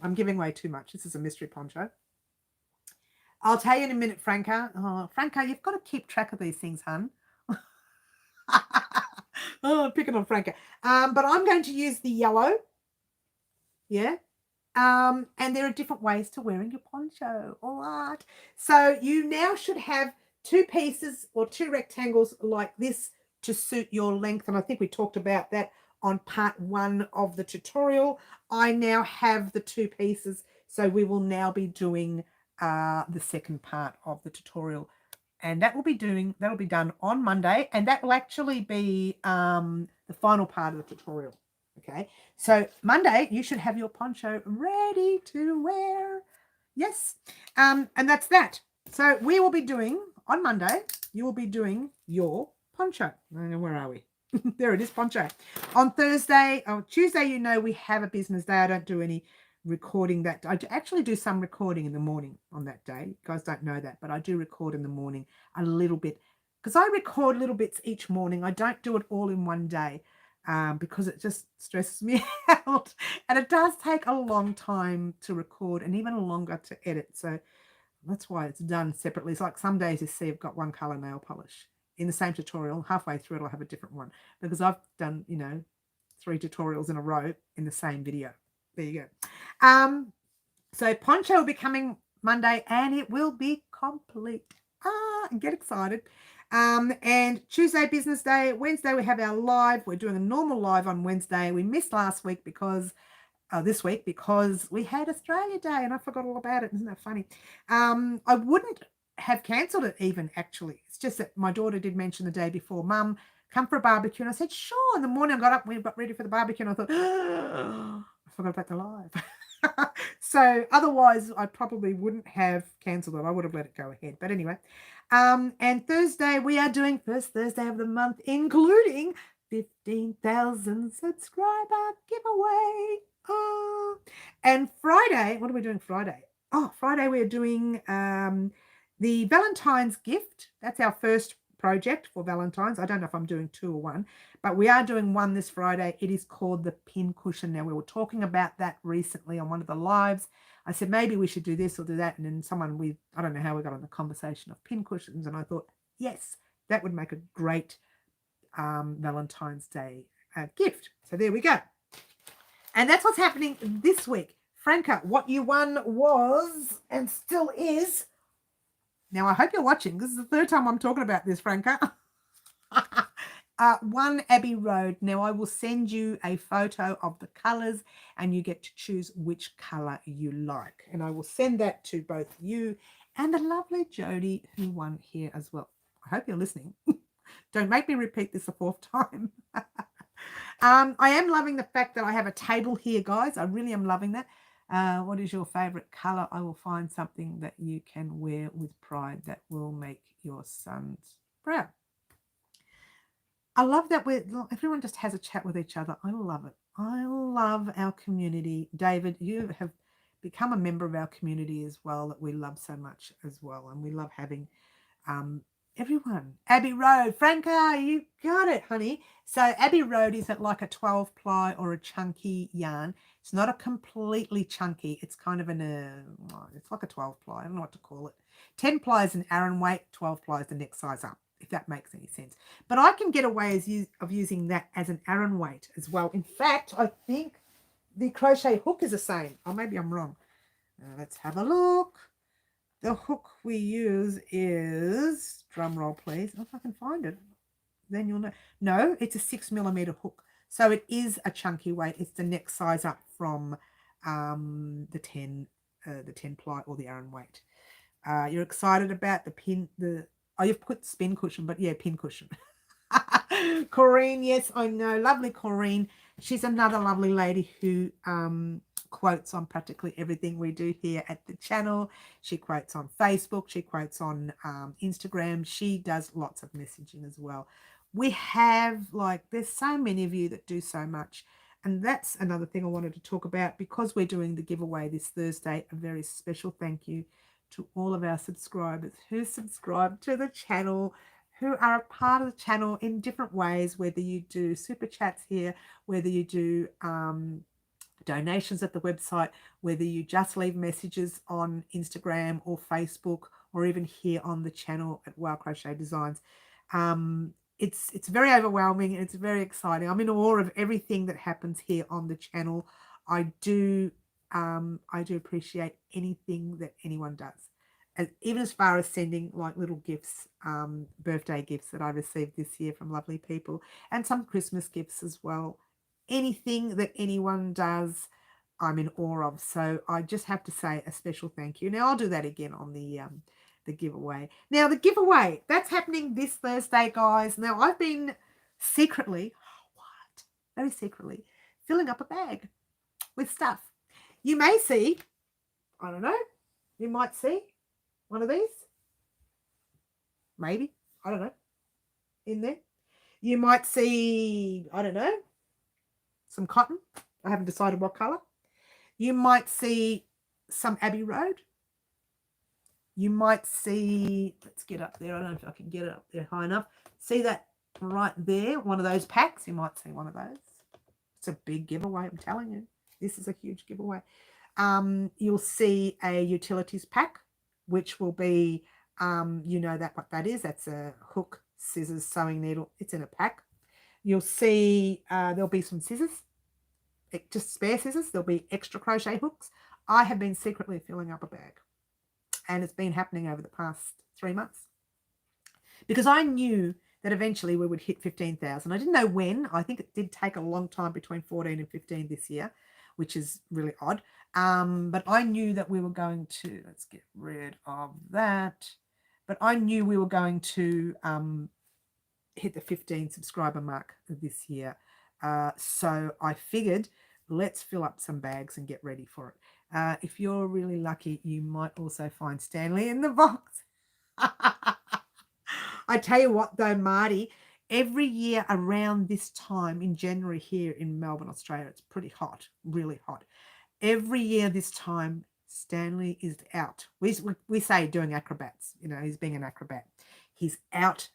I'm giving away too much. This is a mystery poncho. I'll tell you in a minute, Franca. Oh, Franca, you've got to keep track of these things, hun. Oh, picking on Franca. But I'm going to use the yellow. Yeah. And there are different ways to wearing your poncho. All right. So you now should have 2 pieces or 2 rectangles like this to suit your length. And I think we talked about that on part 1 of the tutorial. I now have the 2 pieces. So we will now be doing the second part of the tutorial. And that'll be done on Monday. And that will actually be the final part of the tutorial. Okay, so Monday you should have your poncho ready to wear. Yes, and that's that. So we will be doing, on Monday, you will be doing your poncho. Where are we? There it is, poncho. On Tuesday, you know, we have a business day. I don't do any recording that. I actually do some recording in the morning on that day. You guys don't know that, but I do record in the morning a little bit because I record little bits each morning. I don't do it all in one day. Because it just stresses me out, and it does take a long time to record and even longer to edit, so that's why it's done separately. It's like some days you see I've got one color nail polish in the same tutorial. Halfway through it I'll have a different one because I've done 3 tutorials in a row in the same video. There you go. So poncho will be coming Monday and it will be complete. Get excited. And Tuesday business day. Wednesday we have our live. We're doing a normal live on Wednesday. We missed last week this week because we had Australia Day and I forgot all about it. Isn't that funny? I wouldn't have cancelled it even, actually. It's just that my daughter did mention the day before, Mum, come for a barbecue. And I said, sure. In the morning I got up, we got ready for the barbecue and I thought, I forgot about the live. So otherwise I probably wouldn't have cancelled it. I would have let it go ahead. But anyway. And Thursday, we are doing first Thursday of the month, including 15,000 subscriber giveaway. And Friday, what are we doing Friday? Friday we are doing the Valentine's gift. That's our first project for Valentine's. I don't know if I'm doing 2 or 1, but we are doing 1 this Friday. It is called the pin cushion. Now, we were talking about that recently on one of the lives. I said, maybe we should do this or do that. And then I don't know how we got on the conversation of pin cushions. And I thought, yes, that would make a great Valentine's Day gift. So there we go. And that's what's happening this week. Franca, what you won was, and still is, now I hope you're watching. This is the 3rd time I'm talking about this, Franca. 1 Abbey Road. Now I will send you a photo of the colours and you get to choose which colour you like. And I will send that to both you and the lovely Jody who won here as well. I hope you're listening. Don't make me repeat this a 4th time. I am loving the fact that I have a table here, guys. I really am loving that. What is your favourite colour? I will find something that you can wear with pride that will make your sons proud. I love that everyone just has a chat with each other. I love it. I love our community. David, you have become a member of our community as well that we love so much as well. And we love having everyone. Abbey Road. Franca, you got it, honey. So Abbey Road is at like a 12 ply or a chunky yarn. It's not a completely chunky. It's kind of it's like a 12 ply. I don't know what to call it. 10 ply is an Aran weight. 12 ply is the next size up, if that makes any sense. But I can get away of using that as an Aran weight as well. In fact, I think the crochet hook is the same. Or maybe I'm wrong. Let's have a look. The hook we use is, drum roll please, if I can find it, then you'll know. No, it's a 6mm hook. So it is a chunky weight. It's the next size up from the 10 ply or the Aran weight. You're excited about the pin, you've put spin cushion, but yeah, pin cushion. Corrine, yes, I know. Lovely Corrine. She's another lovely lady who quotes on practically everything we do here at the channel. She quotes on Facebook. She quotes on Instagram. She does lots of messaging as well. We have, like, there's so many of you that do so much. And that's another thing I wanted to talk about because we're doing the giveaway this Thursday. A very special thank you to all of our subscribers who subscribe to the channel, who are a part of the channel in different ways, whether you do super chats here, whether you do donations at the website, whether you just leave messages on Instagram or Facebook, or even here on the channel at Wow Crochet Designs. It's very overwhelming and it's very exciting. I'm in awe of everything that happens here on the channel. I do appreciate anything that anyone does. Even as far as sending like little gifts, birthday gifts that I received this year from lovely people, and some Christmas gifts as well. Anything that anyone does, I'm in awe of. So I just have to say a special thank you. Now I'll do that again on the giveaway. Now the giveaway, that's happening this Thursday, guys. Now I've been secretly, very secretly, filling up a bag with stuff. You may see, I don't know, you might see one of these, maybe, I don't know, in there. You might see, I don't know, some cotton. I haven't decided what color. You might see some Abbey Road. You might see, let's get up there. I don't know if I can get it up there high enough. See that right there? One of those packs. You might see one of those. It's a big giveaway, I'm telling you. This is a huge giveaway. You'll see a utilities pack, which will be, you know what that is. That's a hook, scissors, sewing needle. It's in a pack. You'll see there'll be some scissors, just spare scissors. There'll be extra crochet hooks. I have been secretly filling up a bag, and it's been happening over the past 3 months because I knew that eventually we would hit 15,000. I didn't know when. I think it did take a long time between 14 and 15 this year, which is really odd. But I knew that we were going to, let's get rid of that. But I knew we were going to hit the 15 subscriber mark this year. So I figured let's fill up some bags and get ready for it. If you're really lucky, you might also find Stanley in the box. I tell you what though, Marty, every year around this time in January here in Melbourne, Australia, it's pretty hot, really hot. Every year this time, Stanley is out. We say doing acrobats, you know, he's being an acrobat. He's out.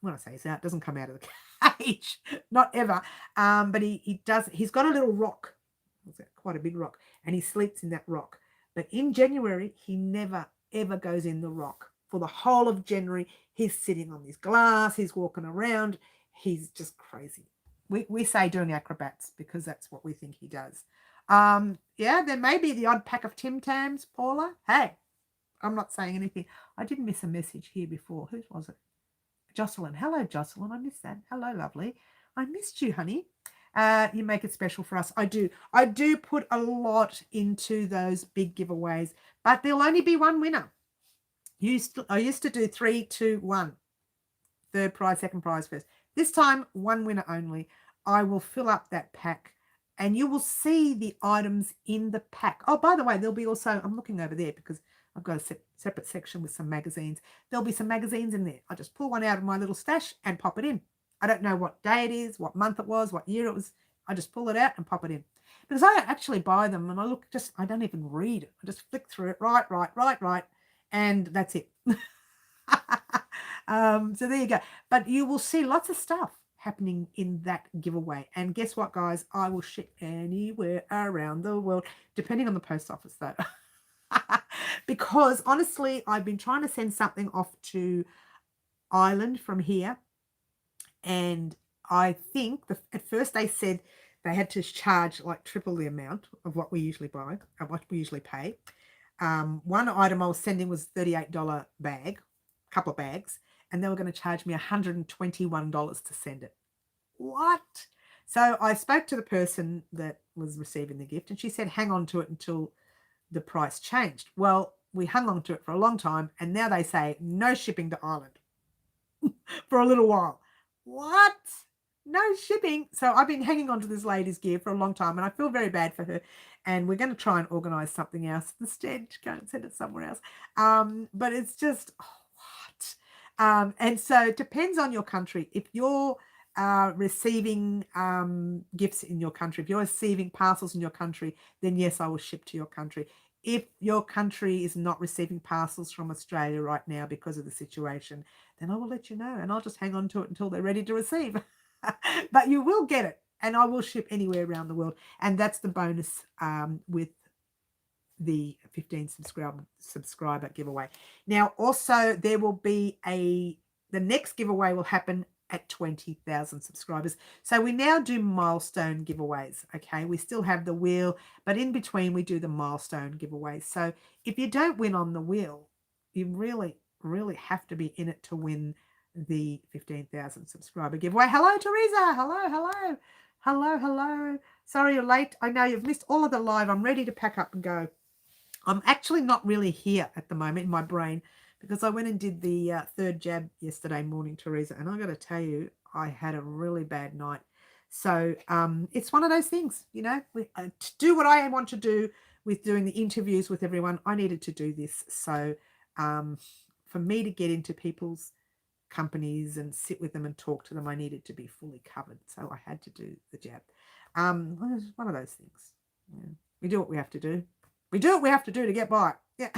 When I say he's out, doesn't come out of the cage, not ever. But he's got a little rock, quite a big rock, and he sleeps in that rock. But in January, he never, ever goes in the rock. For the whole of January, he's sitting on this glass, he's walking around, he's just crazy. We say doing acrobats because that's what we think he does. Yeah, there may be the odd pack of Tim Tams, Paula. Hey, I'm not saying anything. I did miss a message here before. Who was it? Jocelyn. Hello, Jocelyn. I missed that. Hello, lovely. I missed you, honey. You make it special for us. I do put a lot into those big giveaways, but there'll only be one winner. I used to do 3, 2, 1. Third prize, second prize, first. This time, one winner only. I will fill up that pack and you will see the items in the pack. Oh, by the way, there'll be also, I'm looking over there because I've got a separate section with some magazines. There'll be some magazines in there. I just pull one out of my little stash and pop it in. I don't know what day it is, what month it was, what year it was. I just pull it out and pop it in. Because I actually buy them and I don't even read it. I just flick through it, right. And that's it. So there you go. But you will see lots of stuff happening in that giveaway. And guess what, guys? I will ship anywhere around the world, depending on the post office, though. Because honestly, I've been trying to send something off to Ireland from here. And I think at first they said they had to charge like triple the amount of what we usually buy, of what we usually pay. One item I was sending was $38 bag, a couple of bags, and they were going to charge me $121 to send it. What? So I spoke to the person that was receiving the gift, and she said, hang on to it until the price changed. Well, we hung on to it for a long time, and now they say no shipping to Ireland for a little while. What? no shipping. So I've been hanging on to this lady's gear for a long time, and I feel very bad for her. And we're going to try and organise something else instead. Go and send it somewhere else. But it's just, oh, what? And so it depends on your country. If you're receiving gifts in your country, if you're receiving parcels in your country, then yes, I will ship to your country. If your country is not receiving parcels from Australia right now because of the situation, then I will let you know, and I'll just hang on to it until they're ready to receive. But you will get it, and I will ship anywhere around the world. And that's the bonus with the 15 subscriber giveaway. Now, also there will be the next giveaway will happen at 20,000 subscribers. So we now do milestone giveaways. Okay, we still have the wheel, but in between we do the milestone giveaways. So if you don't win on the wheel, you really have to be in it to win the 15,000 subscriber giveaway. Hello, Teresa. Hello. Sorry you're late. I know you've missed all of the live. I'm ready to pack up and go. I'm actually not really here at the moment in my brain because I went and did the third jab yesterday morning, Teresa, and I got to tell you, I had a really bad night. So it's one of those things, you know, to do what I want to do with doing the interviews with everyone, I needed to do this. So for me to get into people's companies and sit with them and talk to them, I needed to be fully covered. So I had to do the jab. It's one of those things. Yeah. We do what we have to do. We do what we have to do to get by. Yeah.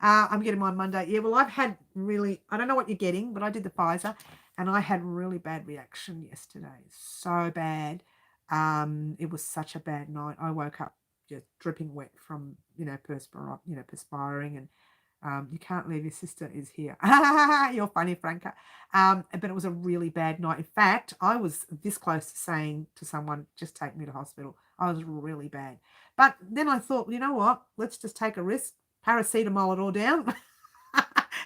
I'm getting mine Monday. Yeah, well, I've had really, I don't know what you're getting, but I did the Pfizer and I had really bad reaction yesterday. So bad. It was such a bad night. I woke up just dripping wet from, perspiring, and you can't leave, your sister is here. You're funny, Franca. But it was a really bad night. In fact, I was this close to saying to someone, just take me to hospital. I was really bad. But then I thought, you know what? Let's just take a risk. Paracetamol it all down,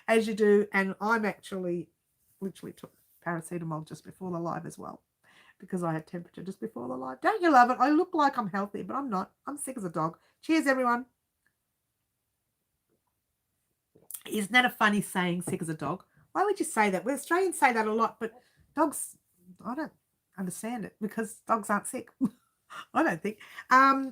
as you do. And I'm actually literally took paracetamol just before the live as well, because I had temperature just before the live. Don't you love it? I look like I'm healthy, but I'm not. I'm sick as a dog. Cheers, everyone. Isn't that a funny saying, sick as a dog? Why would you say that? We Australians say that a lot, but dogs, I don't understand it because dogs aren't sick. I don't think.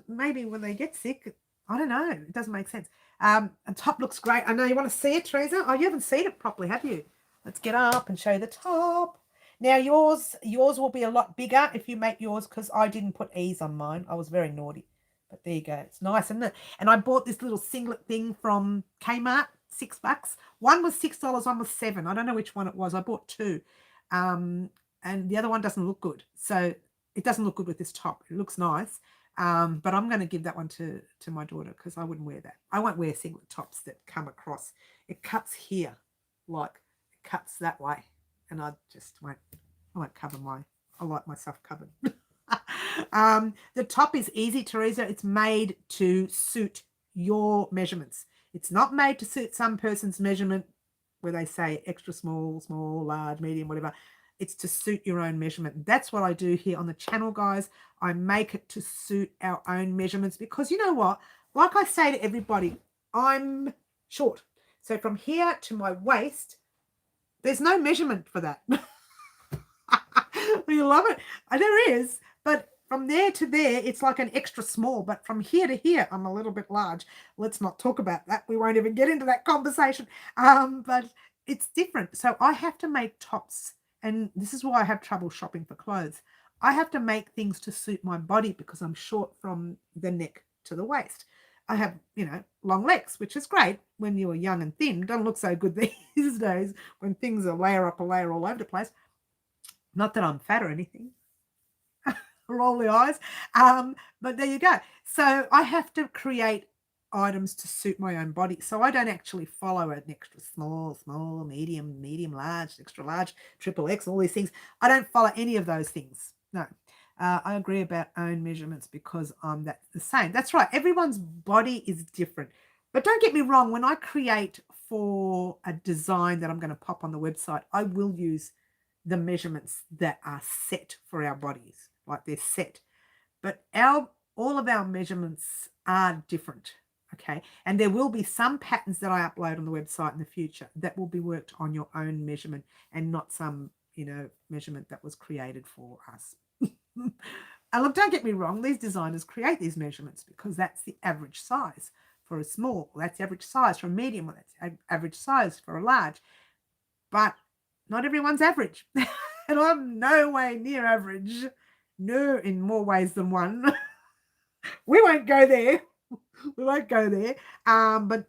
Maybe when they get sick, I don't know. It doesn't make sense. The top looks great. I know you want to see it, Teresa. Oh, you haven't seen it properly, have you? Let's get up and show the top. Now yours will be a lot bigger if you make yours, because I didn't put ease on mine. I was very naughty. But there you go. It's nice, isn't it? And I bought this little singlet thing from Kmart, $6. One was $6, one was $7. I don't know which one it was. I bought two. And the other one doesn't look good. So it doesn't look good with this top. It looks nice. But I'm going to give that one to my daughter, because I wouldn't wear that. I won't wear singlet tops that come across. It cuts here, like it cuts that way. And I won't cover I like myself covered. The top is easy, Teresa. It's made to suit your measurements. It's not made to suit some person's measurement where they say extra small, large, medium, whatever. It's to suit your own measurement. That's what I do here on the channel, guys. I make it to suit our own measurements, because you know what? Like I say to everybody, I'm short. So from here to my waist, there's no measurement for that. You love it? There is, but from there to there, it's like an extra small. But from here to here, I'm a little bit large. Let's not talk about that. We won't even get into that conversation. But it's different. So I have to make tops. And this is why I have trouble shopping for clothes. I have to make things to suit my body, because I'm short from the neck to the waist. I have, long legs, which is great when you were young and thin. Don't look so good these days when things are layer up a layer all over the place. Not that I'm fat or anything. Roll the eyes. But there you go. So I have to create items to suit my own body. So I don't actually follow an extra small, medium, large, extra large, triple X, all these things. I don't follow any of those things. No. I agree about own measurements, because I'm the same. That's right. Everyone's body is different. But don't get me wrong. When I create for a design that I'm going to pop on the website, I will use the measurements that are set for our bodies, like they're set. But all of our measurements are different, okay? And there will be some patterns that I upload on the website in the future that will be worked on your own measurement, and not some measurement that was created for us. And look, don't get me wrong, these designers create these measurements because that's the average size for a small, that's the average size for a medium, or that's average size for a large. But not everyone's average. And I'm no way near average. No, in more ways than one. We won't go there. We won't go there. But,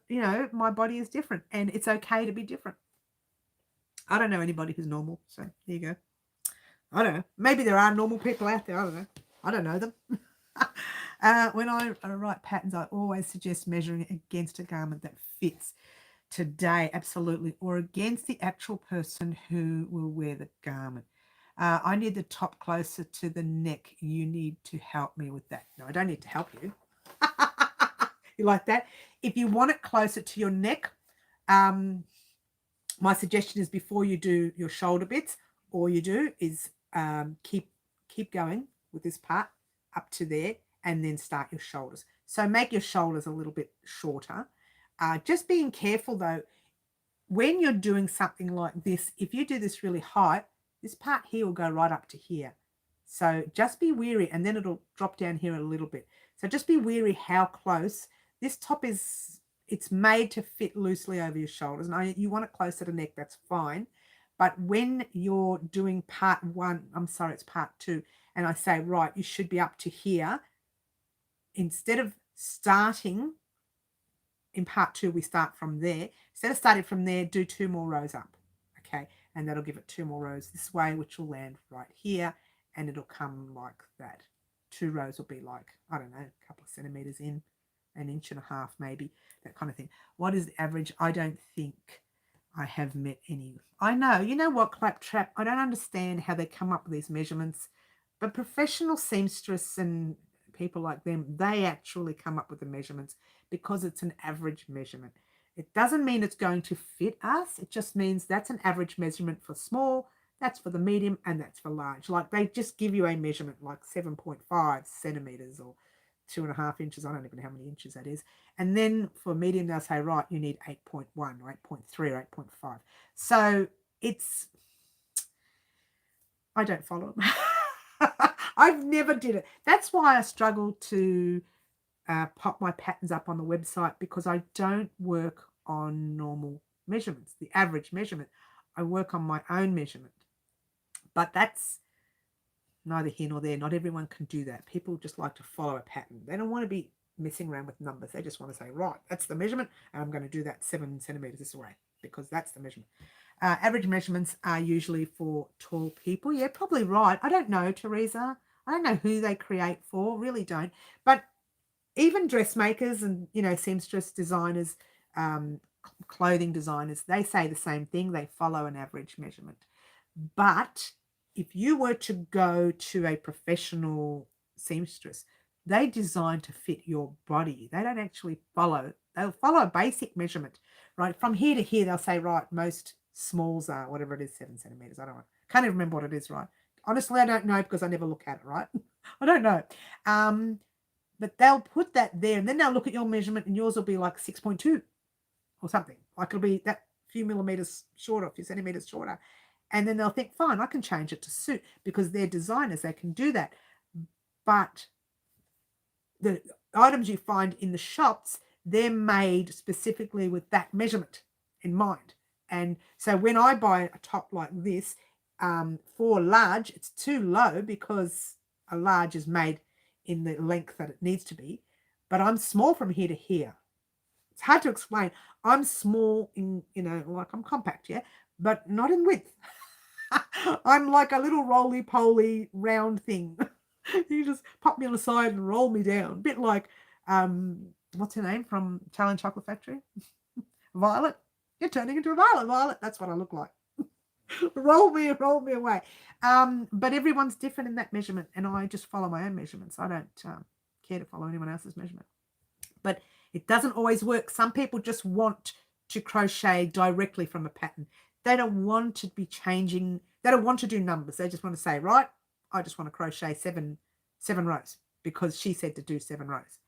my body is different and it's okay to be different. I don't know anybody who's normal. So there you go. I don't know. Maybe there are normal people out there. I don't know. I don't know them. When I write patterns, I always suggest measuring against a garment that fits today, absolutely, or against the actual person who will wear the garment. I need the top closer to the neck. You need to help me with that. No, I don't need to help you. You like that? If you want it closer to your neck, my suggestion is before you do your shoulder bits, all you do is keep going with this part up to there and then start your shoulders. So make your shoulders a little bit shorter. Just being careful though, when you're doing something like this, if you do this really high, this part here will go right up to here. So just be wary, and then it'll drop down here a little bit. So just be wary how close. This top it's made to fit loosely over your shoulders. Now you want it closer to neck, that's fine. But when you're doing part one, I'm sorry, it's part two, and I say, right, you should be up to here. Instead of starting in part two, we start from there. Instead of starting from there, do 2 more rows up, okay? And that'll give it 2 more rows this way, which will land right here, and it'll come like that. 2 rows will be like, I don't know, a couple of centimeters in, 1.5 inches maybe, that kind of thing. What is the average? I don't think I have met any. I know, you know what, Claptrap, I don't understand how they come up with these measurements, but professional seamstress and people like them, they actually come up with the measurements because it's an average measurement. It doesn't mean it's going to fit us. It just means that's an average measurement for small, that's for the medium, and that's for large. Like they just give you a measurement like 7.5 centimeters or 2.5 inches. I don't even know how many inches that is. And then for medium, they'll say, right, you need 8.1 or 8.3 or 8.5. So it's, I don't follow them. I've never did it. That's why I struggle to pop my patterns up on the website, because I don't work on normal measurements, the average measurement. I work on my own measurement. But that's neither here nor there. Not everyone can do that. People just like to follow a pattern. They don't want to be messing around with numbers. They just want to say, right, that's the measurement, and I'm going to do that 7 centimeters this way because that's the measurement. Average measurements are usually for tall people. Yeah, probably right. I don't know, Teresa. I don't know who they create for. Really don't. But even dressmakers and, seamstress designers, clothing designers, they say the same thing. They follow an average measurement. But if you were to go to a professional seamstress, they design to fit your body. They don't actually follow. They'll follow a basic measurement, right? From here to here, they'll say, right, most smalls are whatever it is, 7 centimeters. Can't even remember what it is, right? Honestly, I don't know because I never look at it, right? I don't know. But they'll put that there, and then they'll look at your measurement, and yours will be like 6.2 or something. Like it'll be that few millimeters shorter, a few centimeters shorter. And then they'll think, fine, I can change it to suit, because they're designers, they can do that. But the items you find in the shops, they're made specifically with that measurement in mind. And so when I buy a top like this, for large, it's too low because a large is made in the length that it needs to be. But I'm small from here to here. It's hard to explain. I'm small in, like I'm compact, yeah, but not in width. I'm like a little roly-poly round thing. You just pop me on the side and roll me down. A bit like, what's her name from Charlie Chocolate Factory? Violet. You're turning into a Violet. That's what I look like. roll me away. But everyone's different in that measurement, and I just follow my own measurements. I don't care to follow anyone else's measurement. But it doesn't always work. Some people just want to crochet directly from a pattern. They don't want to be changing. They don't want to do numbers. They just want to say, right, I just want to crochet seven rows because she said to do 7 rows.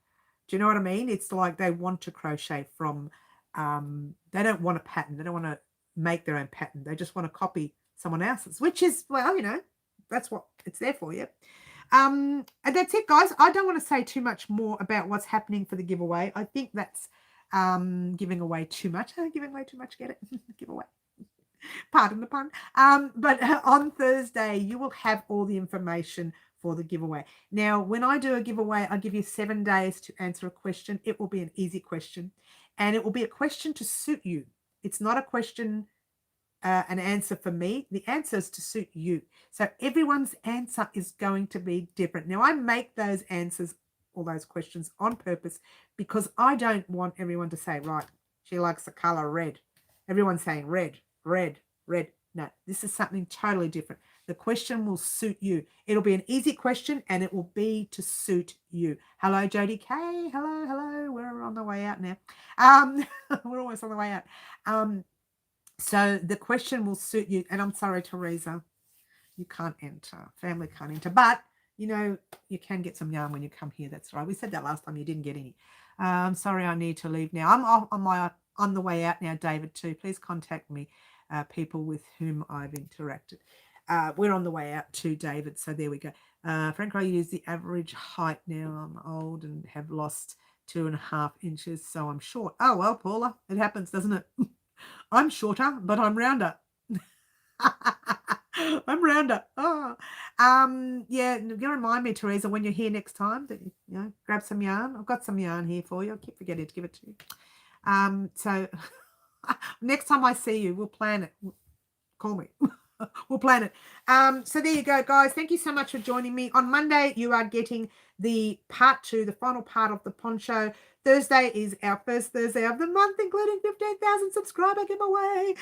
Do you know what I mean? It's like they want to crochet from, they don't want a pattern. They don't want to make their own pattern. They just want to copy someone else's, which is, well, that's what it's there for you. And that's it, guys. I don't want to say too much more about what's happening for the giveaway. I think that's giving away too much. Giving away too much, get it? Giveaway. Pardon the pun. But on Thursday, you will have all the information for the giveaway. Now, when I do a giveaway, I give you 7 days to answer a question. It will be an easy question, and it will be a question to suit you. It's not a question, an answer for me. The answer is to suit you. So everyone's answer is going to be different. Now, I make those answers, all those questions, on purpose because I don't want everyone to say, right, she likes the color red. Everyone's saying red, red, red. No, this is something totally different. The question will suit you. It'll be an easy question, and it will be to suit you. Hello, Jodie K. Hello, hello. We're on the way out now. We're almost on the way out. So the question will suit you. And I'm sorry, Teresa, you can't enter. Family can't enter. But, you can get some yarn when you come here. That's right. We said that last time. You didn't get any. I'm sorry, I need to leave now. I'm on the way out now, David, too. Please contact me, people with whom I've interacted. We're on the way out too, David. So there we go. Frank, I use the average height now. I'm old and have lost 2.5 inches, so I'm short. Oh, well, Paula, it happens, doesn't it? I'm shorter, but I'm rounder. I'm rounder. Oh. Yeah, you remind me, Teresa, when you're here next time, that grab some yarn. I've got some yarn here for you. I keep forgetting to give it to you. So next time I see you, we'll plan it. Call me. We'll plan it. So there you go, guys. Thank you so much for joining me. On Monday, you are getting the part 2, the final part of the poncho. Thursday is our first Thursday of the month, including 15,000 subscriber giveaway.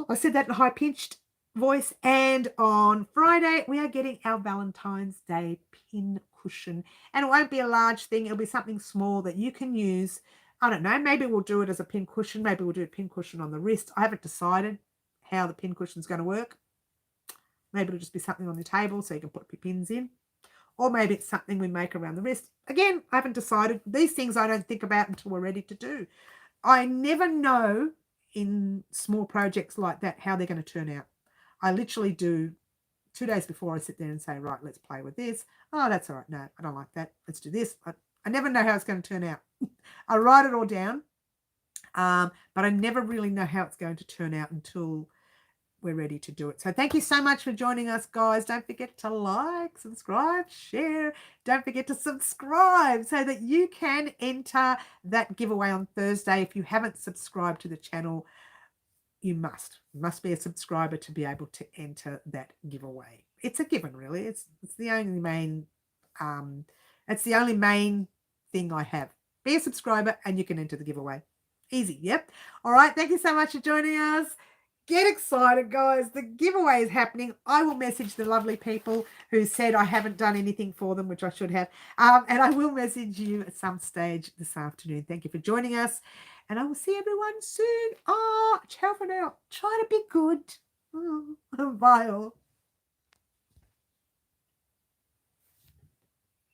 I said that in a high-pitched voice. And on Friday, we are getting our Valentine's Day pin cushion. And it won't be a large thing. It'll be something small that you can use. I don't know. Maybe we'll do it as a pin cushion. Maybe we'll do a pin cushion on the wrist. I haven't decided how the pin cushion is going to work. Maybe it'll just be something on the table so you can put your pins in. Or maybe it's something we make around the wrist. Again, I haven't decided. These things I don't think about until we're ready to do. I never know in small projects like that how they're going to turn out. I literally do 2 days before I sit there and say, right, let's play with this. Oh, that's all right. No, I don't like that. Let's do this. I never know how it's going to turn out. I write it all down, but I never really know how it's going to turn out until we're ready to do it. So thank you so much for joining us, guys. Don't forget to like, subscribe, share. Don't forget to subscribe so that you can enter that giveaway on Thursday. If you haven't subscribed to the channel, you must be a subscriber to be able to enter that giveaway. It's a given, really. It's the only main thing I have. Be a subscriber and you can enter the giveaway. Easy, yep. All right, thank you so much for joining us. Get excited, guys. The giveaway is happening. I will message the lovely people who said I haven't done anything for them, which I should have. And I will message you at some stage this afternoon. Thank you for joining us. And I will see everyone soon. Ciao for now. Try to be good. Bye all.